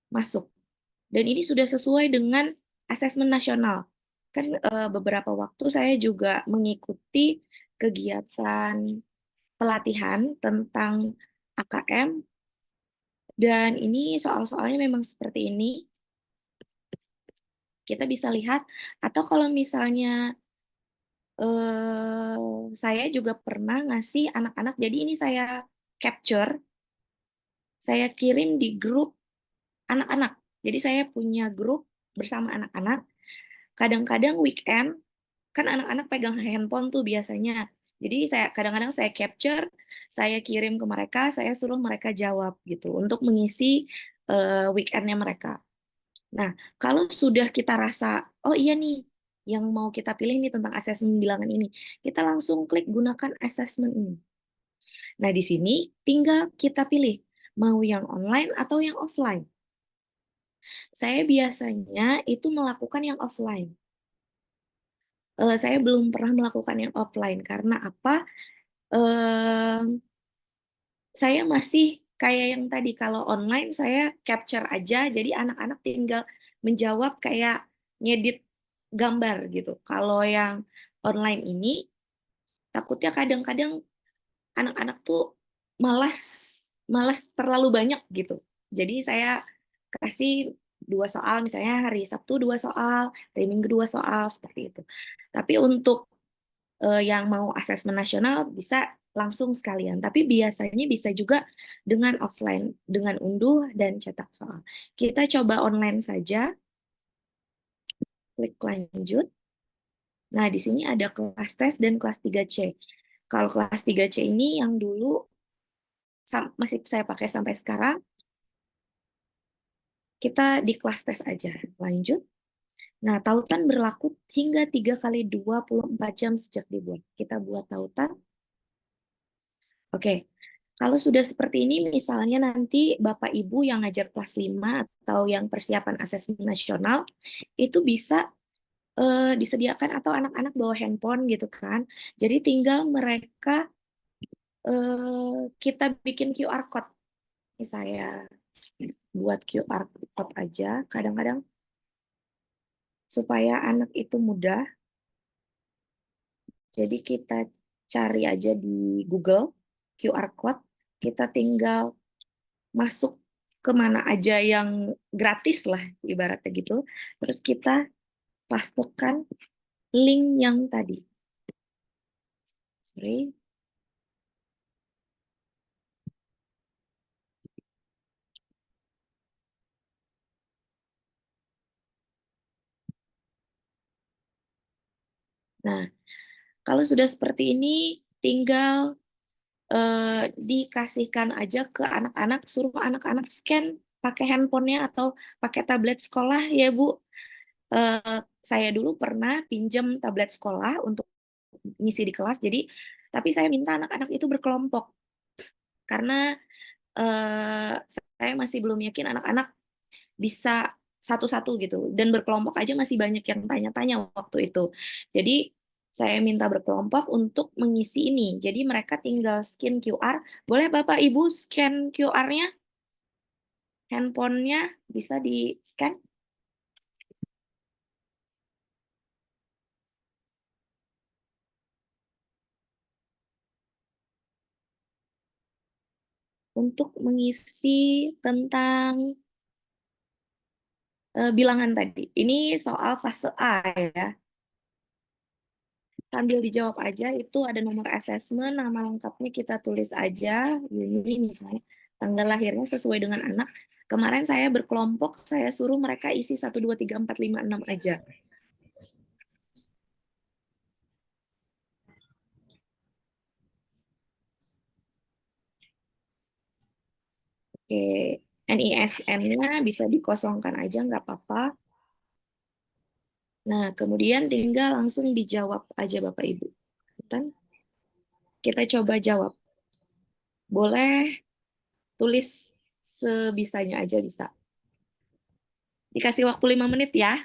masuk. Dan ini sudah sesuai dengan asesmen nasional. Kan beberapa waktu saya juga mengikuti kegiatan pelatihan tentang AKM, dan ini soal-soalnya memang seperti ini. Kita bisa lihat, atau kalau misalnya saya juga pernah ngasih anak-anak, jadi ini saya capture, saya kirim di grup anak-anak. Jadi saya punya grup bersama anak-anak. Kadang-kadang weekend, kan anak-anak pegang handphone tuh biasanya. Jadi kadang-kadang saya capture, saya kirim ke mereka, saya suruh mereka jawab gitu untuk mengisi weekendnya mereka. Nah, kalau sudah kita rasa, oh iya nih, yang mau kita pilih nih tentang asesmen bilangan ini, kita langsung klik gunakan asesmen ini. Nah, di sini tinggal kita pilih mau yang online atau yang offline. Saya biasanya itu melakukan yang offline. Saya belum pernah melakukan yang offline karena apa? Saya masih kayak yang tadi, kalau online saya capture aja, jadi anak-anak tinggal menjawab kayak ngedit gambar gitu. Kalau yang online ini, takutnya kadang-kadang anak-anak tuh malas malas terlalu banyak gitu. Jadi saya kasih 2 soal, misalnya hari Sabtu 2 soal, hari Minggu 2 soal, seperti itu. Tapi untuk yang mau asesmen nasional bisa langsung sekalian, tapi biasanya bisa juga dengan offline, dengan unduh dan cetak soal. Kita coba online saja, klik lanjut. Nah, di sini ada kelas tes dan kelas 3C. Kalau kelas 3C ini yang dulu masih saya pakai sampai sekarang, kita di kelas tes aja. Lanjut. Nah, tautan berlaku hingga 3 kali 24 jam sejak dibuat. Kita buat tautan. Oke, kalau sudah seperti ini, misalnya nanti Bapak Ibu yang ngajar kelas 5 atau yang persiapan asesmen nasional, itu bisa disediakan atau anak-anak bawa handphone gitu kan. Jadi tinggal mereka, kita bikin QR code. Ini saya buat QR code aja, kadang-kadang supaya anak itu mudah. Jadi kita cari aja di Google QR code, kita tinggal masuk kemana aja yang gratis lah, ibaratnya gitu. Terus kita pastekan link yang tadi. Sorry. Nah, kalau sudah seperti ini, tinggal dikasihkan aja ke anak-anak, suruh anak-anak scan pakai handphonenya atau pakai tablet sekolah ya Bu. Saya dulu pernah pinjam tablet sekolah untuk ngisi di kelas, jadi tapi saya minta anak-anak itu berkelompok karena saya masih belum yakin anak-anak bisa satu-satu gitu, dan berkelompok aja masih banyak yang tanya-tanya waktu itu. Jadi saya minta berkelompok untuk mengisi ini. Jadi mereka tinggal scan QR. Boleh Bapak Ibu scan QR-nya? Handphonenya bisa di-scan? Untuk mengisi tentang bilangan tadi. Ini soal fase A ya. Sambil dijawab aja, itu ada nomor asesmen, nama lengkapnya kita tulis aja, Yuni misalnya, tanggal lahirnya sesuai dengan anak. Kemarin saya berkelompok, saya suruh mereka isi 1, 2, 3, 4, 5, 6 aja. Oke, NISN-nya bisa dikosongkan aja, nggak apa-apa. Nah, kemudian tinggal langsung dijawab aja Bapak Ibu. Kita coba jawab. Boleh tulis sebisanya aja bisa. Dikasih waktu 5 menit ya.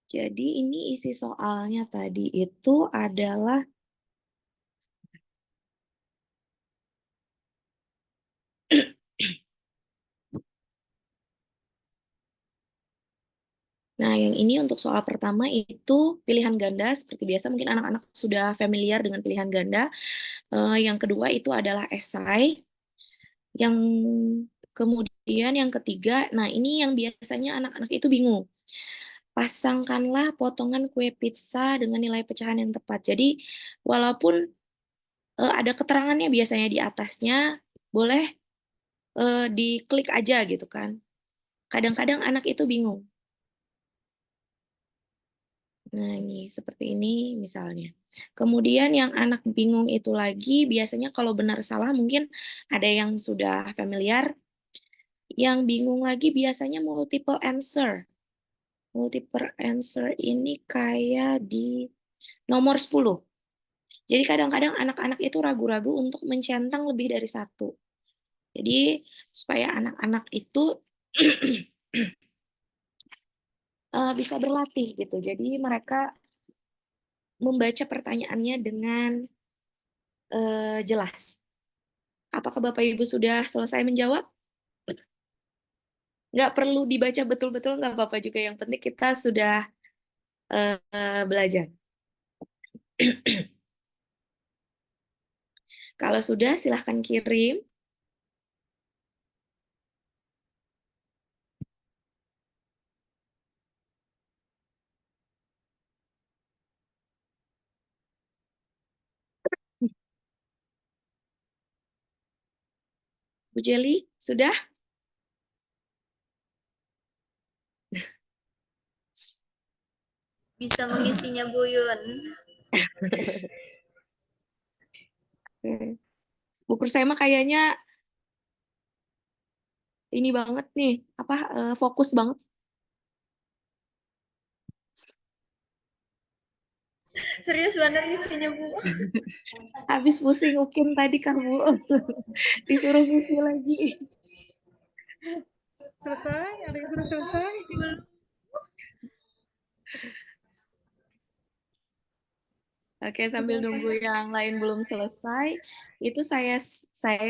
Jadi ini isi soalnya tadi itu adalah Nah, yang ini untuk soal pertama itu pilihan ganda. Seperti biasa, mungkin anak-anak sudah familiar dengan pilihan ganda. Yang kedua itu adalah esai. Yang kemudian yang ketiga, nah ini yang biasanya anak-anak itu bingung. Pasangkanlah potongan kue pizza dengan nilai pecahan yang tepat. Jadi, walaupun ada keterangannya biasanya di atasnya, boleh diklik aja gitu kan. Kadang-kadang anak itu bingung. Nah, ini seperti ini misalnya. Kemudian yang anak bingung itu lagi, biasanya kalau benar salah mungkin ada yang sudah familiar. Yang bingung lagi biasanya multiple answer. Multiple answer ini kayak di nomor 10. Jadi kadang-kadang anak-anak itu ragu-ragu untuk mencentang lebih dari satu. Jadi supaya anak-anak itu bisa berlatih gitu. Jadi mereka membaca pertanyaannya dengan jelas. Apakah Bapak Ibu sudah selesai menjawab? Nggak perlu dibaca betul-betul, nggak apa-apa juga. Yang penting kita sudah belajar. Kalau sudah, silahkan kirim. Bu Jeli, sudah? Bisa mengisinya Bu Yun. Bu Persema kayaknya ini banget nih, fokus banget. Serius bener ngisinya Bu. Habis pusing UKIM tadi kan Bu, disuruh ngisi lagi. Selesai? Ada yang sudah selesai? Oke, sambil nunggu yang lain belum selesai, itu saya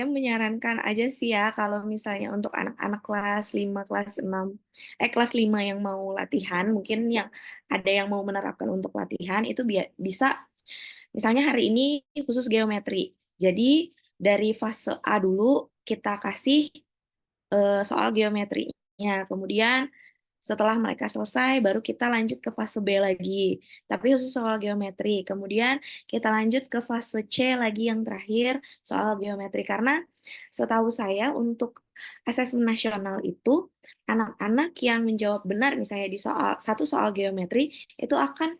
menyarankan aja sih ya kalau misalnya untuk anak-anak kelas 5, kelas 6, kelas 5 yang mau latihan, mungkin yang ada yang mau menerapkan untuk latihan itu bisa misalnya hari ini khusus geometri. Jadi dari fase A dulu kita kasih soal geometrinya. Kemudian setelah mereka selesai, baru kita lanjut ke fase B lagi. Tapi khusus soal geometri. Kemudian kita lanjut ke fase C lagi yang terakhir, soal geometri. Karena setahu saya untuk asesmen nasional itu, anak-anak yang menjawab benar misalnya di satu soal geometri, itu akan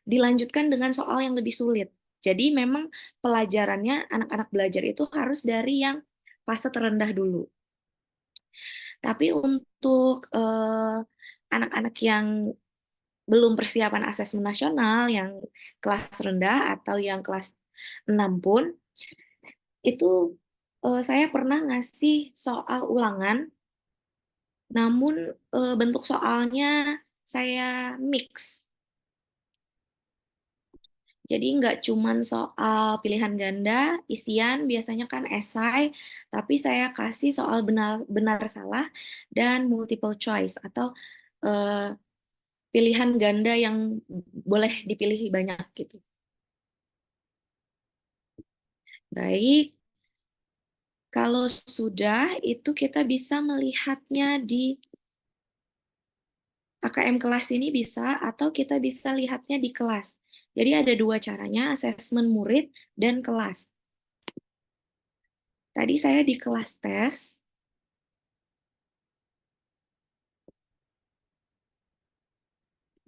dilanjutkan dengan soal yang lebih sulit. Jadi memang pelajarannya anak-anak belajar itu harus dari yang fase terendah dulu. Tapi untuk anak-anak yang belum persiapan asesmen nasional, yang kelas rendah atau yang kelas 6 pun, itu saya pernah ngasih soal ulangan, namun bentuk soalnya saya mix. Jadi nggak cuman soal pilihan ganda, isian biasanya kan esai, tapi saya kasih soal benar salah dan multiple choice atau pilihan ganda yang boleh dipilih banyak gitu. Baik, kalau sudah itu kita bisa melihatnya di AKM kelas ini bisa, atau kita bisa lihatnya di kelas. Jadi ada dua caranya, asesmen murid dan kelas. Tadi saya di kelas tes,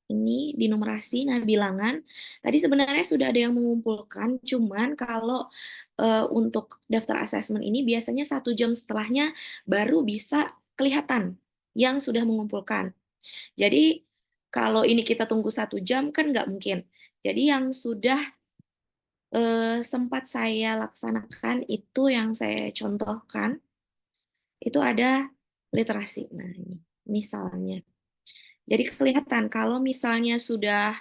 ini di numerasi, nah bilangan. Tadi sebenarnya sudah ada yang mengumpulkan, cuman kalau untuk daftar asesmen ini biasanya 1 jam setelahnya baru bisa kelihatan yang sudah mengumpulkan. Jadi kalau ini kita tunggu 1 jam kan nggak mungkin. Jadi yang sudah sempat saya laksanakan itu yang saya contohkan, itu ada literasi. Nah ini misalnya. Jadi kelihatan kalau misalnya sudah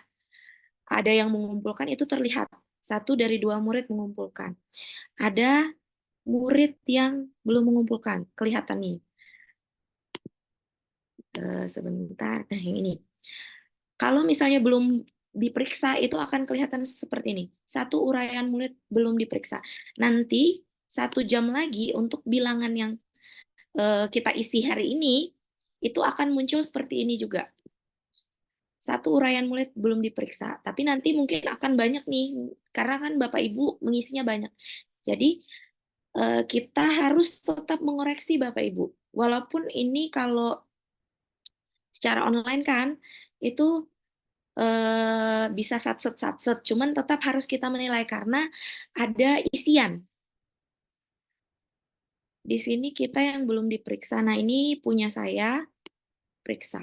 ada yang mengumpulkan itu terlihat. 1 dari 2 murid mengumpulkan. Ada murid yang belum mengumpulkan, kelihatan nih. Sebentar, nah yang ini. Kalau misalnya belum diperiksa itu akan kelihatan seperti ini. 1 uraian murid belum diperiksa. Nanti 1 jam lagi untuk bilangan yang kita isi hari ini, itu akan muncul seperti ini juga. 1 uraian murid belum diperiksa, tapi nanti mungkin akan banyak nih, karena kan Bapak Ibu mengisinya banyak. Jadi kita harus tetap mengoreksi Bapak Ibu. Walaupun ini kalau secara online kan, itu bisa satset, cuman tetap harus kita menilai karena ada isian. Di sini kita yang belum diperiksa. Nah, ini punya saya, periksa.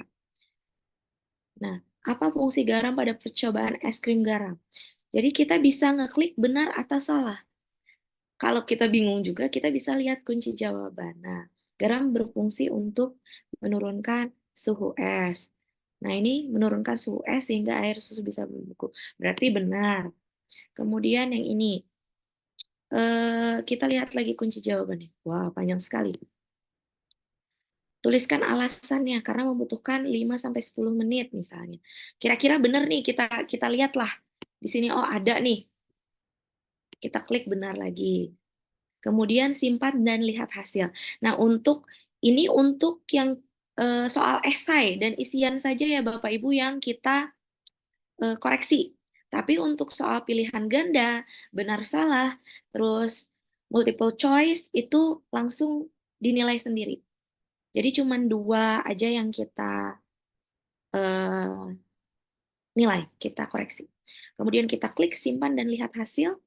Nah, apa fungsi garam pada percobaan es krim garam? Jadi kita bisa ngeklik benar atau salah. Kalau kita bingung juga, kita bisa lihat kunci jawaban. Nah, garam berfungsi untuk menurunkan suhu es. Nah, ini menurunkan suhu es sehingga air susu bisa membeku. Berarti benar. Kemudian yang ini, kita lihat lagi kunci jawabannya. Wah, panjang sekali. Tuliskan alasannya, karena membutuhkan 5-10 menit misalnya. Kira-kira benar nih, kita lihatlah. Di sini, oh ada nih. Kita klik benar lagi. Kemudian simpan dan lihat hasil. Nah, untuk yang soal esai dan isian saja ya Bapak Ibu yang kita koreksi. Tapi untuk soal pilihan ganda, benar salah, terus multiple choice itu langsung dinilai sendiri. Jadi cuma 2 aja yang kita nilai, kita koreksi. Kemudian kita klik simpan dan lihat hasil.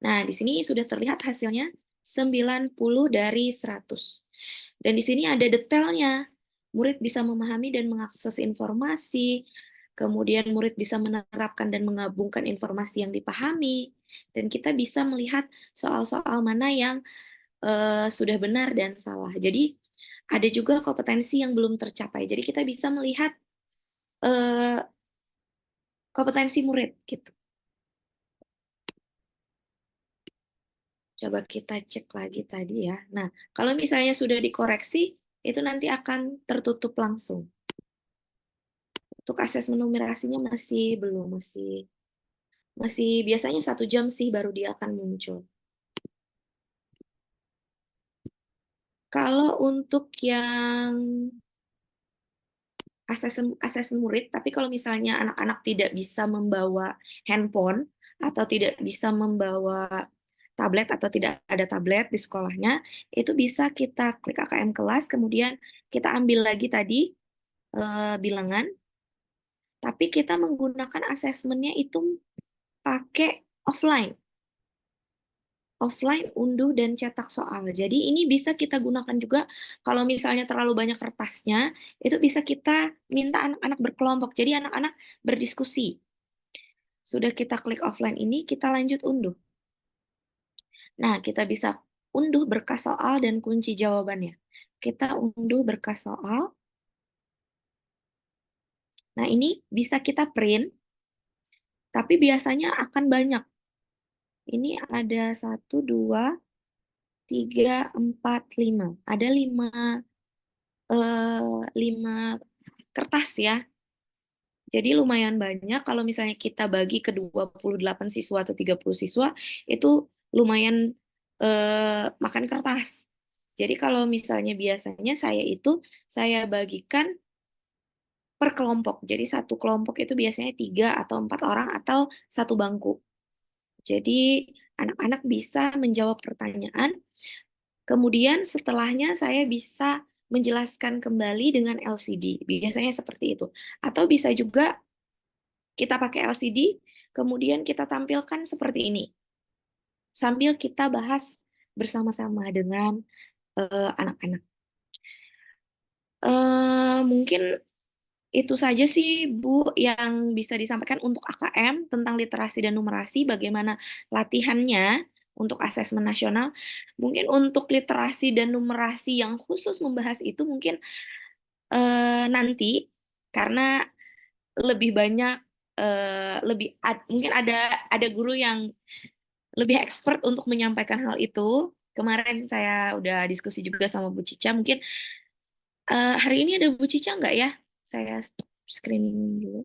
Nah, di sini sudah terlihat hasilnya 90 dari 100. Dan di sini ada detailnya. Murid bisa memahami dan mengakses informasi, kemudian murid bisa menerapkan dan menggabungkan informasi yang dipahami, dan kita bisa melihat soal-soal mana yang sudah benar dan salah. Jadi ada juga kompetensi yang belum tercapai. Jadi kita bisa melihat kompetensi murid gitu. Coba kita cek lagi tadi ya. Nah, kalau misalnya sudah dikoreksi, itu nanti akan tertutup langsung. Untuk asesmen numerasinya masih belum, masih biasanya 1 jam sih baru dia akan muncul. Kalau untuk yang asesmen murid, tapi kalau misalnya anak-anak tidak bisa membawa handphone atau tidak bisa membawa tablet atau tidak ada tablet di sekolahnya, itu bisa kita klik AKM kelas, kemudian kita ambil lagi tadi bilangan, tapi kita menggunakan asesmennya itu pakai offline. Offline, unduh, dan cetak soal. Jadi ini bisa kita gunakan juga kalau misalnya terlalu banyak kertasnya, itu bisa kita minta anak-anak berkelompok. Jadi anak-anak berdiskusi. Sudah kita klik offline ini, kita lanjut unduh. Nah, kita bisa unduh berkas soal dan kunci jawabannya. Kita unduh berkas soal. Nah, ini bisa kita print, tapi biasanya akan banyak. Ini ada 1, 2, 3, 4, 5. Ada 5 kertas ya. Jadi lumayan banyak kalau misalnya kita bagi ke 28 siswa atau 30 siswa, itu lumayan makan kertas. Jadi kalau misalnya biasanya saya bagikan per kelompok. Jadi 1 kelompok itu biasanya 3 atau 4 orang atau 1 bangku. Jadi anak-anak bisa menjawab pertanyaan, kemudian setelahnya saya bisa menjelaskan kembali dengan LCD. Biasanya seperti itu. Atau bisa juga kita pakai LCD, kemudian kita tampilkan seperti ini. Sambil kita bahas bersama-sama dengan anak-anak. Mungkin itu saja sih Bu yang bisa disampaikan untuk AKM tentang literasi dan numerasi, bagaimana latihannya untuk asesmen nasional. Mungkin untuk literasi dan numerasi yang khusus membahas itu mungkin nanti karena lebih banyak mungkin ada guru yang lebih expert untuk menyampaikan hal itu. Kemarin saya udah diskusi juga sama Bu Cica. Mungkin hari ini ada Bu Cica nggak ya? Saya screening dulu.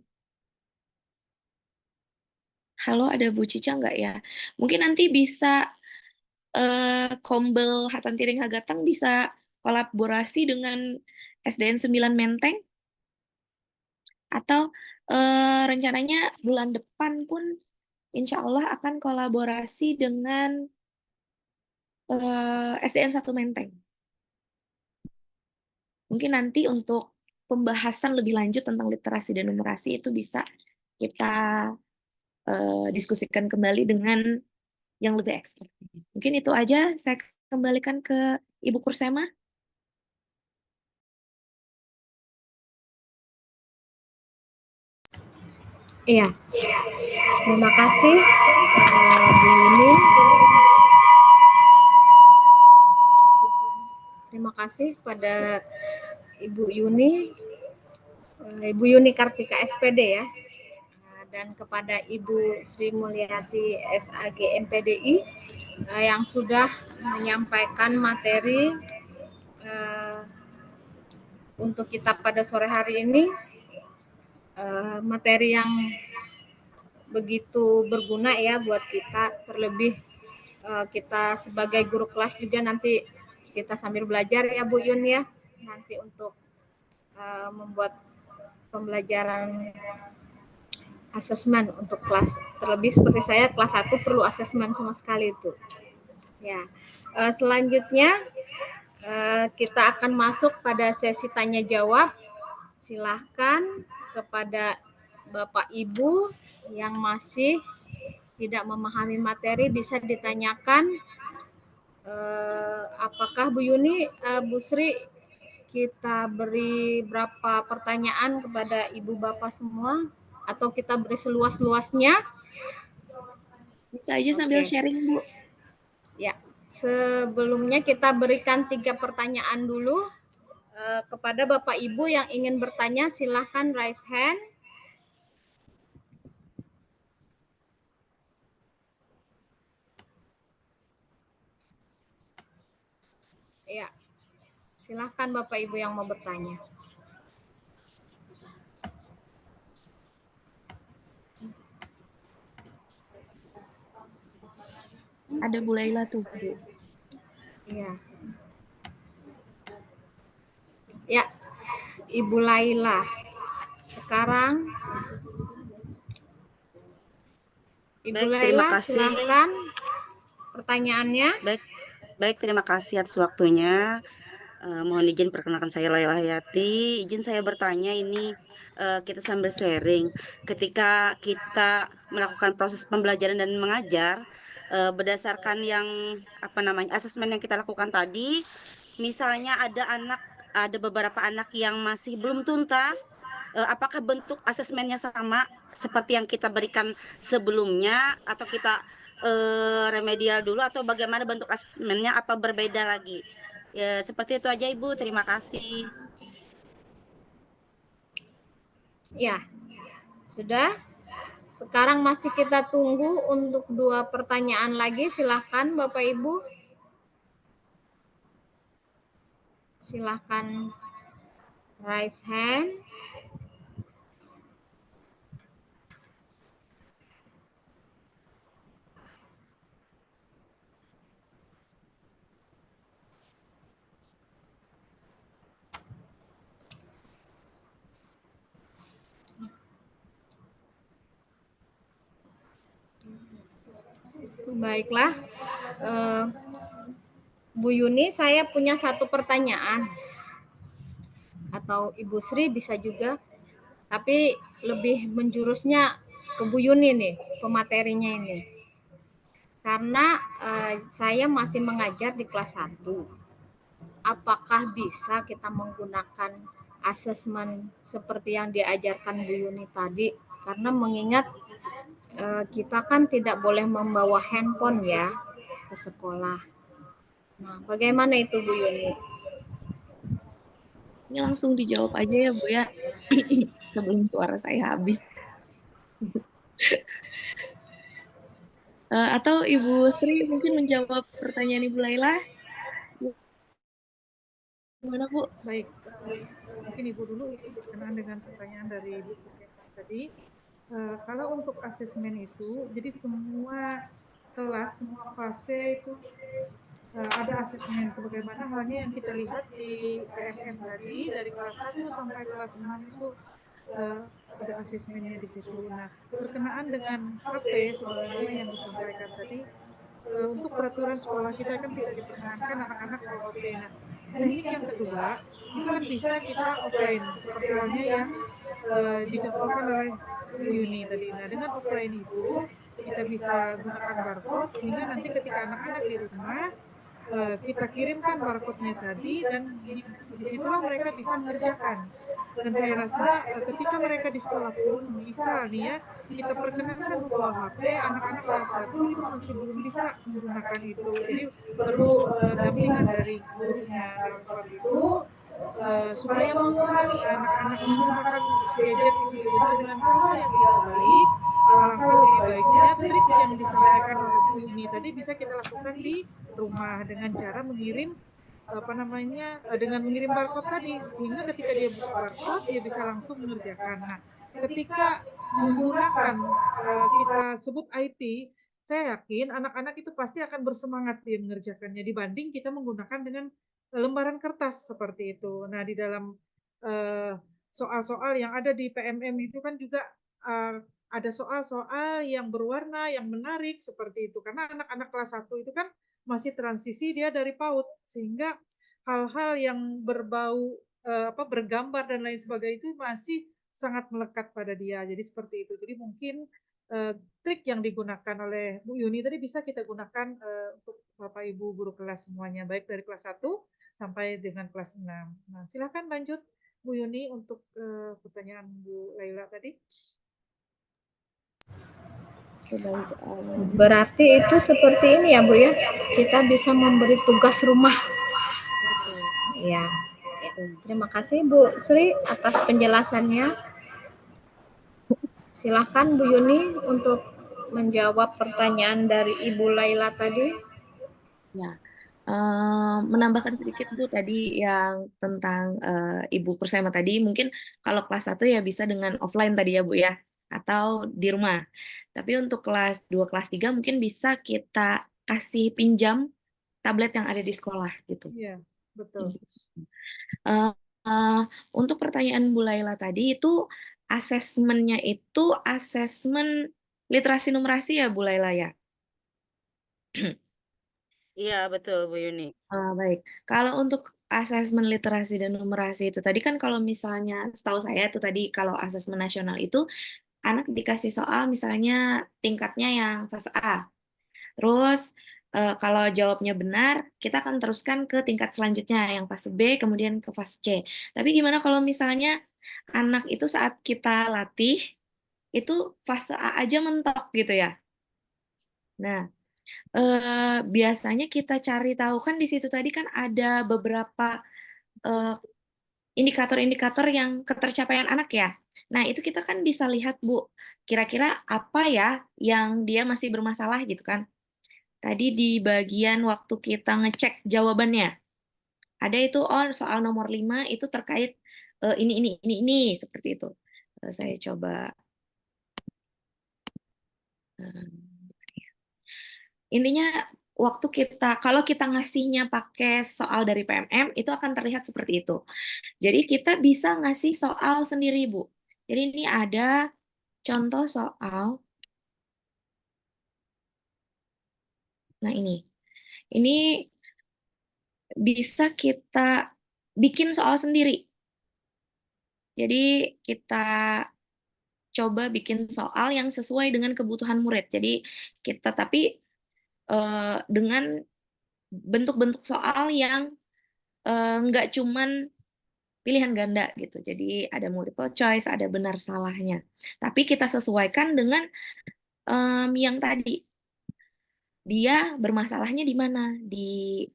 Halo, ada Bu Cica nggak ya? Mungkin nanti bisa Kombel Hatan Tiring Hagatang bisa kolaborasi dengan SDN 9 Menteng, atau rencananya bulan depan pun insya Allah akan kolaborasi dengan SDN 1 Menteng. Mungkin nanti untuk pembahasan lebih lanjut tentang literasi dan numerasi itu bisa kita diskusikan kembali dengan yang lebih expert. Mungkin itu aja, saya kembalikan ke Ibu Kursema. Iya, terima kasih Bu Yuni. Terima kasih pada Ibu Yuni, Ibu Yuni Kartika SPD ya, dan kepada Ibu Sri Mulyati SAG MPDI yang sudah menyampaikan materi untuk kita pada sore hari ini, materi yang begitu berguna ya buat kita, terlebih kita sebagai guru kelas juga nanti kita sambil belajar ya Bu Yun ya, nanti untuk membuat pembelajaran asesmen untuk kelas, terlebih seperti saya kelas 1 perlu asesmen sama sekali itu. Ya, selanjutnya kita akan masuk pada sesi tanya jawab. Silahkan kepada Bapak Ibu yang masih tidak memahami materi bisa ditanyakan. Apakah Bu Yuni, Bu Sri, kita beri berapa pertanyaan kepada Ibu Bapak semua atau kita beri seluas-luasnya? Bisa aja sambil sharing, Bu. Ya, sebelumnya kita berikan 3 pertanyaan dulu. Kepada Bapak Ibu yang ingin bertanya, silahkan raise hand. Ya, silahkan Bapak Ibu yang mau bertanya. Ada Bu Laila tuh, Bu. Iya. Ya, Ibu Laila. Sekarang Ibu Baik, Laila, terima kasih. silakan pertanyaannya. Baik, terima kasih atas waktunya. Mohon izin perkenalkan saya Laila Hayati. Izin saya bertanya ini, kita sambil sharing. Ketika kita melakukan proses pembelajaran dan mengajar, berdasarkan yang asesmen yang kita lakukan tadi, misalnya ada beberapa anak yang masih belum tuntas, apakah bentuk asesmennya sama seperti yang kita berikan sebelumnya, atau kita remedial dulu, atau bagaimana bentuk asesmennya, atau berbeda lagi? Ya, seperti itu aja Ibu. Terima kasih. Ya, sudah. Sekarang masih kita tunggu untuk 2 pertanyaan lagi. Silahkan Bapak Ibu. Silahkan raise hand. Baiklah, Bu Yuni, saya punya 1 pertanyaan. Atau Ibu Sri bisa juga, tapi lebih menjurusnya ke Bu Yuni nih, pematerinya ini. Karena saya masih mengajar di kelas 1. Apakah bisa kita menggunakan asesmen seperti yang diajarkan Bu Yuni tadi? Karena mengingat kita kan tidak boleh membawa handphone ya ke sekolah. Nah, bagaimana itu Bu Yuni? Ini langsung dijawab aja ya Bu ya, sebelum suara saya habis. Atau Ibu Sri mungkin menjawab pertanyaan Ibu Laila? Gimana Bu? Baik, mungkin Ibu dulu berkenaan dengan pertanyaan dari Bu Kusema tadi. Kalau untuk asesmen itu, jadi semua kelas, semua fase itu ada asesmen sebagaimana halnya yang kita lihat di PMM tadi dari kelas 1 sampai kelas 6 itu ada asesmennya di situ. Nah, berkenaan dengan HP sebagaimana yang disampaikan tadi, untuk peraturan sekolah kita kan tidak diperkenankan anak-anak bawa HP. Nah, teknik yang kedua itu kan bisa kita offline seperti halnya yang dicontohkan oleh Bu Yuni tadi. Nah, dengan offline itu kita bisa gunakan barcode sehingga nanti ketika anak-anak di rumah kita kirimkan barcode-nya tadi dan disitulah mereka bisa mengerjakan. Dan saya rasa ketika mereka di sekolah pun misal nih ya kita perkenankan membawa HP, anak-anak kelas 1 itu masih belum bisa menggunakan itu. Jadi perlu dampingan dari gurunya dalam sebab itu supaya mengurangi anak-anak menggunakan gadget itu dengan hal yang tidak baik. Alangkah lebih baiknya trik yang disampaikan oleh Bu Yuni tadi bisa kita lakukan di rumah dengan cara mengirim dengan mengirim barcode tadi sehingga ketika dia buka barcode dia bisa langsung mengerjakan. Nah, ketika menggunakan kita sebut IT, saya yakin anak-anak itu pasti akan bersemangat dia mengerjakannya dibanding kita menggunakan dengan lembaran kertas seperti itu. Nah, di dalam soal-soal yang ada di PMM itu kan juga ada soal-soal yang berwarna, yang menarik seperti itu. Karena anak-anak kelas 1 itu kan masih transisi dia dari PAUD sehingga hal-hal yang berbau bergambar dan lain sebagainya itu masih sangat melekat pada dia. Jadi seperti itu. Jadi mungkin trik yang digunakan oleh Bu Yuni tadi bisa kita gunakan untuk Bapak Ibu guru kelas semuanya baik dari kelas 1 sampai dengan kelas 6. Nah, silakan lanjut Bu Yuni untuk pertanyaan Bu Laila tadi. Berarti itu seperti ini ya Bu ya, kita bisa memberi tugas rumah. Ya. Terima kasih Bu Sri atas penjelasannya. Silahkan Bu Yuni untuk menjawab pertanyaan dari Ibu Laila tadi. Ya, menambahkan sedikit Bu tadi yang tentang Ibu Kursema tadi, mungkin kalau kelas 1 ya bisa dengan offline tadi ya Bu ya, atau di rumah. Tapi untuk kelas 2, kelas 3 mungkin bisa kita kasih pinjam tablet yang ada di sekolah gitu. Iya, betul. Untuk pertanyaan Bu Laila tadi itu asesmennya itu asesmen literasi numerasi ya Bu Laila ya? Iya, betul Bu Yuni. Baik, kalau untuk asesmen literasi dan numerasi itu tadi kan kalau misalnya setahu saya tuh tadi kalau asesmen nasional itu anak dikasih soal misalnya tingkatnya yang fase A. Terus kalau jawabnya benar, kita akan teruskan ke tingkat selanjutnya yang fase B, kemudian ke fase C. Tapi gimana kalau misalnya anak itu saat kita latih itu fase A aja mentok gitu ya? Nah, biasanya kita cari tahu kan di situ tadi kan ada beberapa indikator-indikator yang ketercapaian anak ya. Nah, itu kita kan bisa lihat, Bu, kira-kira apa ya yang dia masih bermasalah gitu kan. Tadi di bagian waktu kita ngecek jawabannya, ada itu, oh soal nomor 5 itu terkait ini, seperti itu. Saya coba. Intinya waktu kalau kita ngasihnya pakai soal dari PMM, itu akan terlihat seperti itu. Jadi kita bisa ngasih soal sendiri, Bu. Jadi ini ada contoh soal. Nah ini bisa kita bikin soal sendiri. Jadi kita coba bikin soal yang sesuai dengan kebutuhan murid. Jadi kita tapi dengan bentuk-bentuk soal yang nggak cuman pilihan ganda gitu. Jadi ada multiple choice, ada benar salahnya. Tapi kita sesuaikan dengan yang tadi. Dia bermasalahnya di mana? Di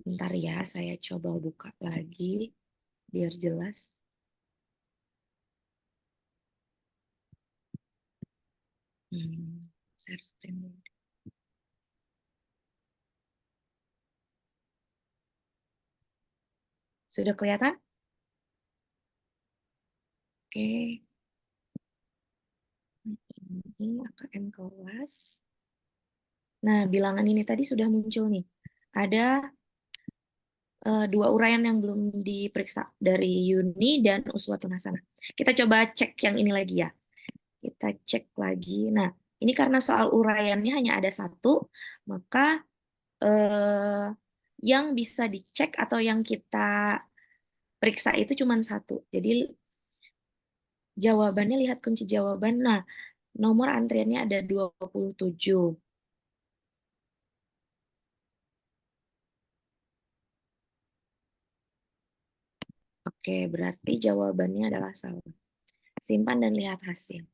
Bentar ya, saya coba buka lagi biar jelas. Share screen dulu. Sudah kelihatan? Oke. Ini AKM kelas. Nah, bilangan ini tadi sudah muncul nih. Ada dua uraian yang belum diperiksa dari Yuni dan Uswatun Hasanah. Kita coba cek yang ini lagi ya. Kita cek lagi. Nah, ini karena soal uraiannya hanya ada satu, maka yang bisa dicek atau yang kita periksa itu cuma satu. Jadi jawabannya, lihat kunci jawaban. Nah, nomor antriannya ada 27. Oke, berarti jawabannya adalah salah. Simpan dan lihat hasil.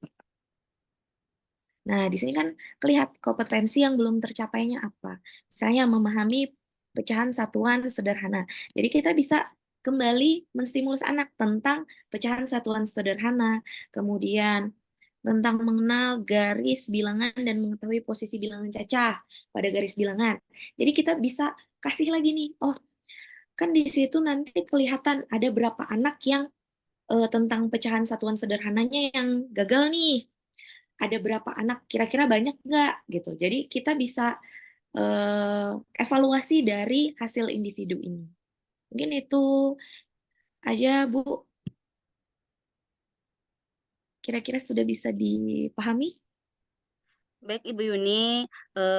Nah, di sini kan kelihatan kompetensi yang belum tercapainya apa. Misalnya memahami pecahan satuan sederhana. Jadi kita bisa kembali menstimulus anak tentang pecahan satuan sederhana, kemudian tentang mengenal garis bilangan dan mengetahui posisi bilangan cacah pada garis bilangan. Jadi kita bisa kasih lagi nih, oh kan di situ nanti kelihatan ada berapa anak yang tentang pecahan satuan sederhananya yang gagal nih. Ada berapa anak, kira-kira banyak nggak gitu. Jadi kita bisa evaluasi dari hasil individu ini. Mungkin itu aja, Bu. Kira-kira sudah bisa dipahami? Baik Ibu Yuni,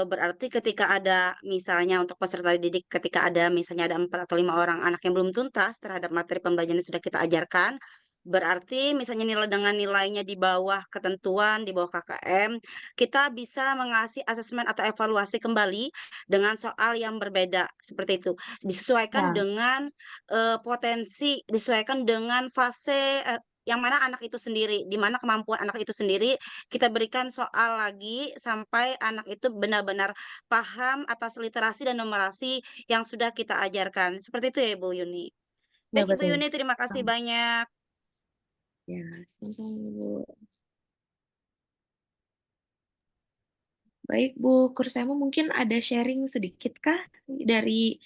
berarti ketika ada misalnya untuk peserta didik, ketika ada misalnya ada 4 atau 5 orang anak yang belum tuntas terhadap materi pembelajaran yang sudah kita ajarkan, berarti misalnya nilai dengan nilainya di bawah ketentuan, di bawah KKM, kita bisa mengasih asesmen atau evaluasi kembali dengan soal yang berbeda seperti itu. Disesuaikan Nah, dengan potensi, disesuaikan dengan fase yang mana anak itu sendiri, di mana kemampuan anak itu sendiri, kita berikan soal lagi sampai anak itu benar-benar paham atas literasi dan numerasi yang sudah kita ajarkan. Seperti itu ya Ibu Yuni. ya Baik Ibu betul. Yuni, terima kasih banyak. Ya, sama-sama, Bu. Baik, Bu Kursema, mungkin ada sharing sedikit kah dari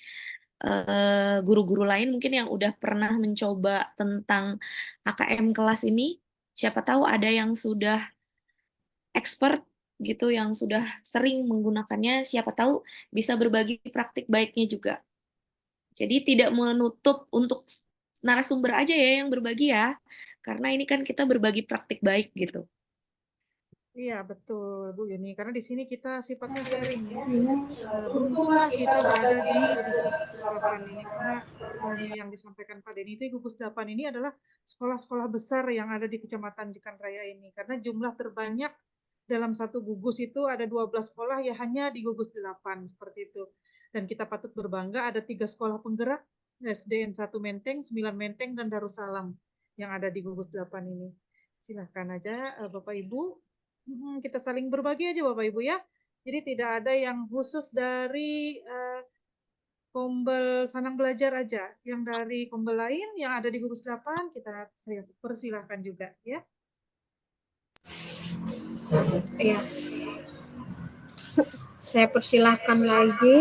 guru-guru lain mungkin yang udah pernah mencoba tentang AKM kelas ini? Siapa tahu ada yang sudah expert gitu, yang sudah sering menggunakannya, siapa tahu bisa berbagi praktik baiknya juga. Jadi tidak menutup untuk narasumber aja ya yang berbagi ya, karena ini kan kita berbagi praktik baik gitu. Iya, betul, Bu Yuni. Karena di sini kita sifatnya sharing ya. Beruntunglah kita berada di gugus 8 ini. Karena seperti yang disampaikan Pak Denny, itu gugus 8 ini adalah sekolah-sekolah besar yang ada di Kecamatan Jekan Raya ini. Karena jumlah terbanyak dalam satu gugus itu ada 12 sekolah ya hanya di gugus 8, seperti itu. Dan kita patut berbangga ada 3 sekolah penggerak, SDN 1 Menteng, 9 Menteng, dan Darussalam yang ada di gugus 8 ini. Silahkan aja Bapak Ibu. Kita saling berbagi aja Bapak Ibu ya. Jadi tidak ada yang khusus dari Kombel Sanang Belajar aja. Yang dari Kombel lain yang ada di gugus 8 kita persilahkan juga ya. Ya. Saya persilahkan lagi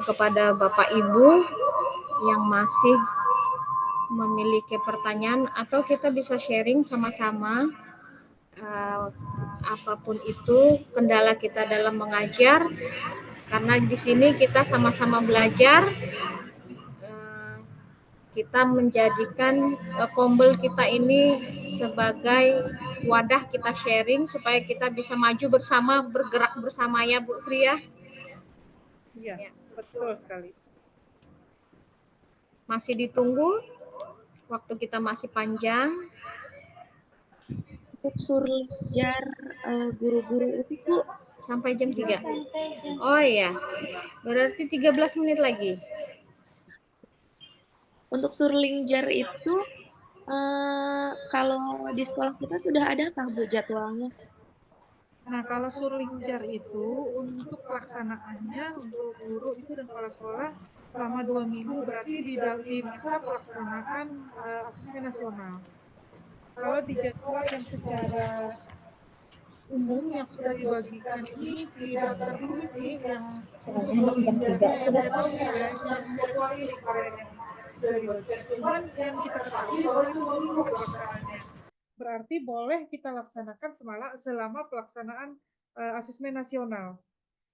kepada Bapak Ibu yang masih memiliki pertanyaan atau kita bisa sharing sama-sama apapun itu kendala kita dalam mengajar, karena di sini kita sama-sama belajar, kita menjadikan Kombel kita ini sebagai wadah kita sharing supaya kita bisa maju bersama, bergerak bersama ya Bu Sri ya. Iya, betul sekali. Masih ditunggu, waktu kita masih panjang. Untuk surlijar guru-guru itu Bu, sampai jam 3. Oh iya, berarti 13 menit lagi. untuk surlijar itu kalau di sekolah kita sudah ada kah Bu jadwalnya? Nah, kalau surlingjar itu untuk pelaksanaannya untuk guru itu dan kepala sekolah selama 2 minggu berarti di masa pelaksanaan asesmen nasional. Kalau di jadwal yang secara umum yang sudah dibagikan ini tidak tertulis sih yang surlingjarnya yang saya tahu ya jadwal ini kemarin yang sudah dibagikan. Cuman yang kita ketahui bahwa itu 2 minggu pelaksanaannya. Berarti boleh kita laksanakan selama pelaksanaan asesmen nasional.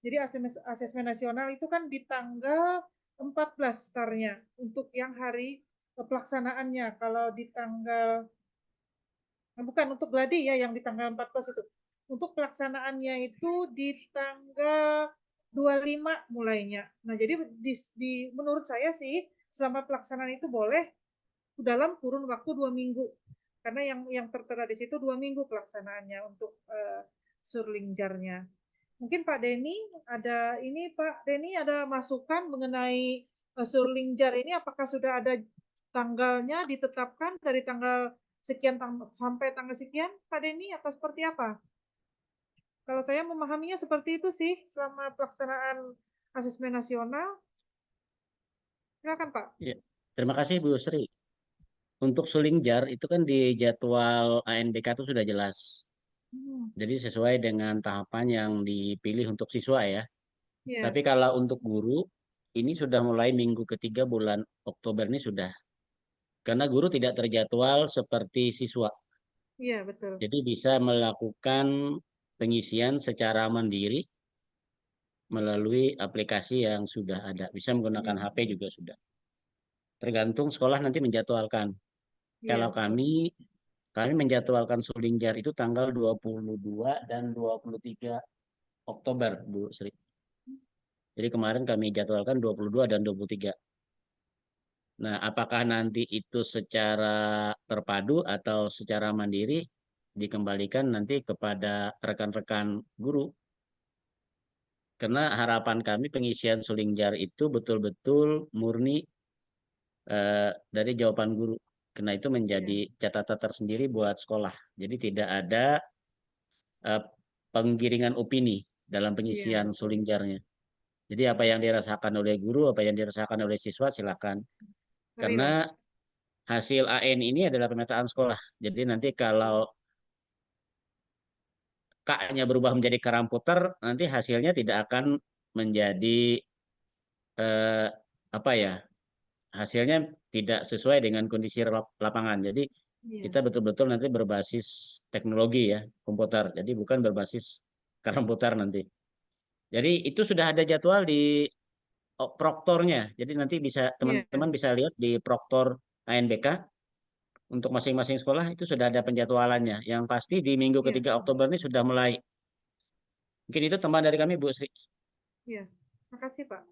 Jadi asesmen nasional itu kan di tanggal 14 startnya untuk yang hari pelaksanaannya. Kalau di tanggal, bukan untuk gladi ya yang di tanggal 14 itu. Untuk pelaksanaannya itu di tanggal 25 mulainya. Nah jadi menurut saya sih selama pelaksanaan itu boleh dalam kurun waktu 2 minggu. Karena yang tertera di situ 2 minggu pelaksanaannya untuk surlingjarnya. Mungkin Pak Denny ada masukan mengenai surlingjar ini, apakah sudah ada tanggalnya ditetapkan dari tanggal sekian sampai tanggal sekian, Pak Denny, atau seperti apa? Kalau saya memahaminya seperti itu sih selama pelaksanaan asesmen nasional. Silakan Pak. Ya, terima kasih Bu Sri. Untuk Sulingjar itu kan di jadwal ANBK itu sudah jelas. Jadi sesuai dengan tahapan yang dipilih untuk siswa ya. Yeah. Tapi kalau untuk guru, ini sudah mulai minggu ketiga bulan Oktober ini sudah. Karena guru tidak terjadwal seperti siswa. Iya, betul. Jadi bisa melakukan pengisian secara mandiri melalui aplikasi yang sudah ada. Bisa menggunakan HP juga sudah. Tergantung sekolah nanti menjadwalkan. Kalau kami menjadwalkan Sulingjar itu tanggal 22 dan 23 Oktober, Bu Sri. Jadi kemarin kami jadwalkan 22 dan 23. Nah, apakah nanti itu secara terpadu atau secara mandiri dikembalikan nanti kepada rekan-rekan guru. Karena harapan kami pengisian Sulingjar itu betul-betul murni dari jawaban guru. Karena itu menjadi catatan tersendiri buat sekolah. Jadi tidak ada penggiringan opini dalam pengisian Sulingjarnya. Jadi apa yang dirasakan oleh guru, apa yang dirasakan oleh siswa silakan. Karena hasil AN ini adalah pemetaan sekolah. Jadi nanti kalau K-nya berubah menjadi karamputer, nanti hasilnya tidak akan menjadi apa ya? Hasilnya tidak sesuai dengan kondisi lapangan. Jadi kita betul-betul nanti berbasis teknologi ya, komputer. Jadi bukan berbasis karamputer nanti. Jadi itu sudah ada jadwal di proktornya. Jadi nanti bisa teman-teman bisa lihat di proktor ANBK untuk masing-masing sekolah itu sudah ada penjadwalannya. Yang pasti di minggu ketiga Oktober ini sudah mulai. Mungkin itu tambahan dari kami, Bu Sri. Iya, makasih Pak.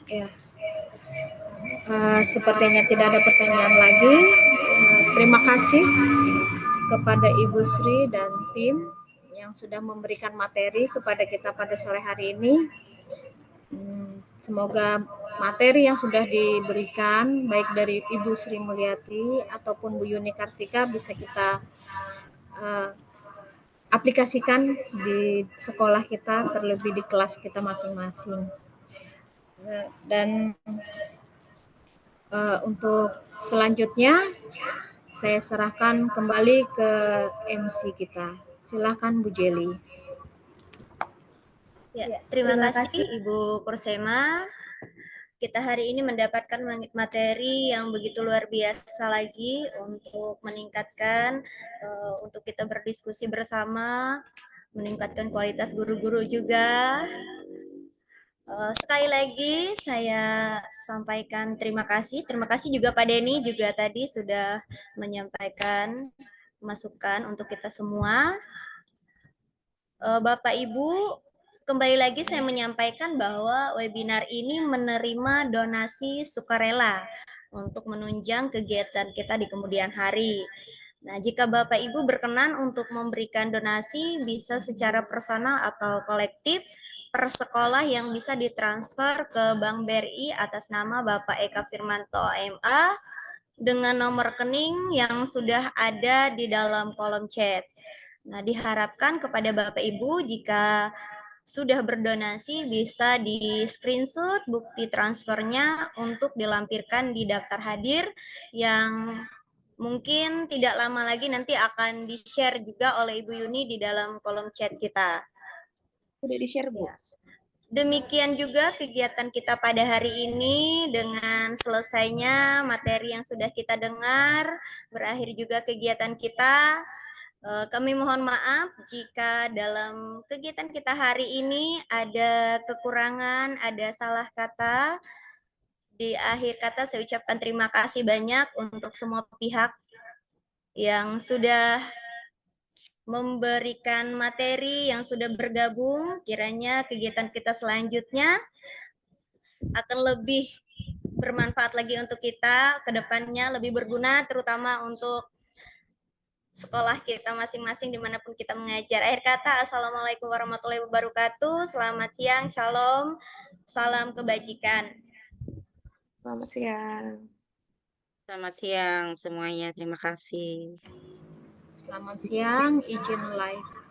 Ya. Sepertinya tidak ada pertanyaan lagi. Terima kasih kepada Ibu Sri dan tim yang sudah memberikan materi kepada kita pada sore hari ini. Semoga materi yang sudah diberikan baik dari Ibu Sri Mulyati ataupun Bu Yuni Kartika bisa kita aplikasikan di sekolah kita, terlebih di kelas kita masing-masing. Dan untuk selanjutnya saya serahkan kembali ke MC kita. Silakan Bu Jeli. Ya, terima kasih Ibu Kursema. Kita hari ini mendapatkan materi yang begitu luar biasa lagi untuk meningkatkan, untuk kita berdiskusi bersama, meningkatkan kualitas guru-guru juga. Sekali lagi saya sampaikan terima kasih. Terima kasih juga Pak Denny juga tadi sudah menyampaikan masukan untuk kita semua. Bapak Ibu, kembali lagi saya menyampaikan bahwa webinar ini menerima donasi sukarela untuk menunjang kegiatan kita di kemudian hari. Nah, jika Bapak Ibu berkenan untuk memberikan donasi bisa secara personal atau kolektif per sekolah yang bisa ditransfer ke Bank BRI atas nama Bapak Eka Firmanto MA dengan nomor rekening yang sudah ada di dalam kolom chat. Nah, diharapkan kepada Bapak Ibu jika sudah berdonasi bisa di screenshot bukti transfernya untuk dilampirkan di daftar hadir yang mungkin tidak lama lagi nanti akan di-share juga oleh Ibu Yuni di dalam kolom chat kita. Udah di-share, Bu? Ya. Demikian juga kegiatan kita pada hari ini dengan selesainya materi yang sudah kita dengar, berakhir juga kegiatan kita. Kami mohon maaf jika dalam kegiatan kita hari ini ada kekurangan, ada salah kata. Di akhir kata saya ucapkan terima kasih banyak untuk semua pihak yang sudah memberikan materi, yang sudah bergabung. Kiranya kegiatan kita selanjutnya akan lebih bermanfaat lagi untuk kita, ke depannya lebih berguna, terutama untuk sekolah kita masing-masing dimanapun kita mengajar. Akhir kata, Assalamualaikum warahmatullahi wabarakatuh. Selamat siang, shalom, salam kebajikan. Selamat siang. Selamat siang semuanya. Terima kasih. Selamat siang, izin live.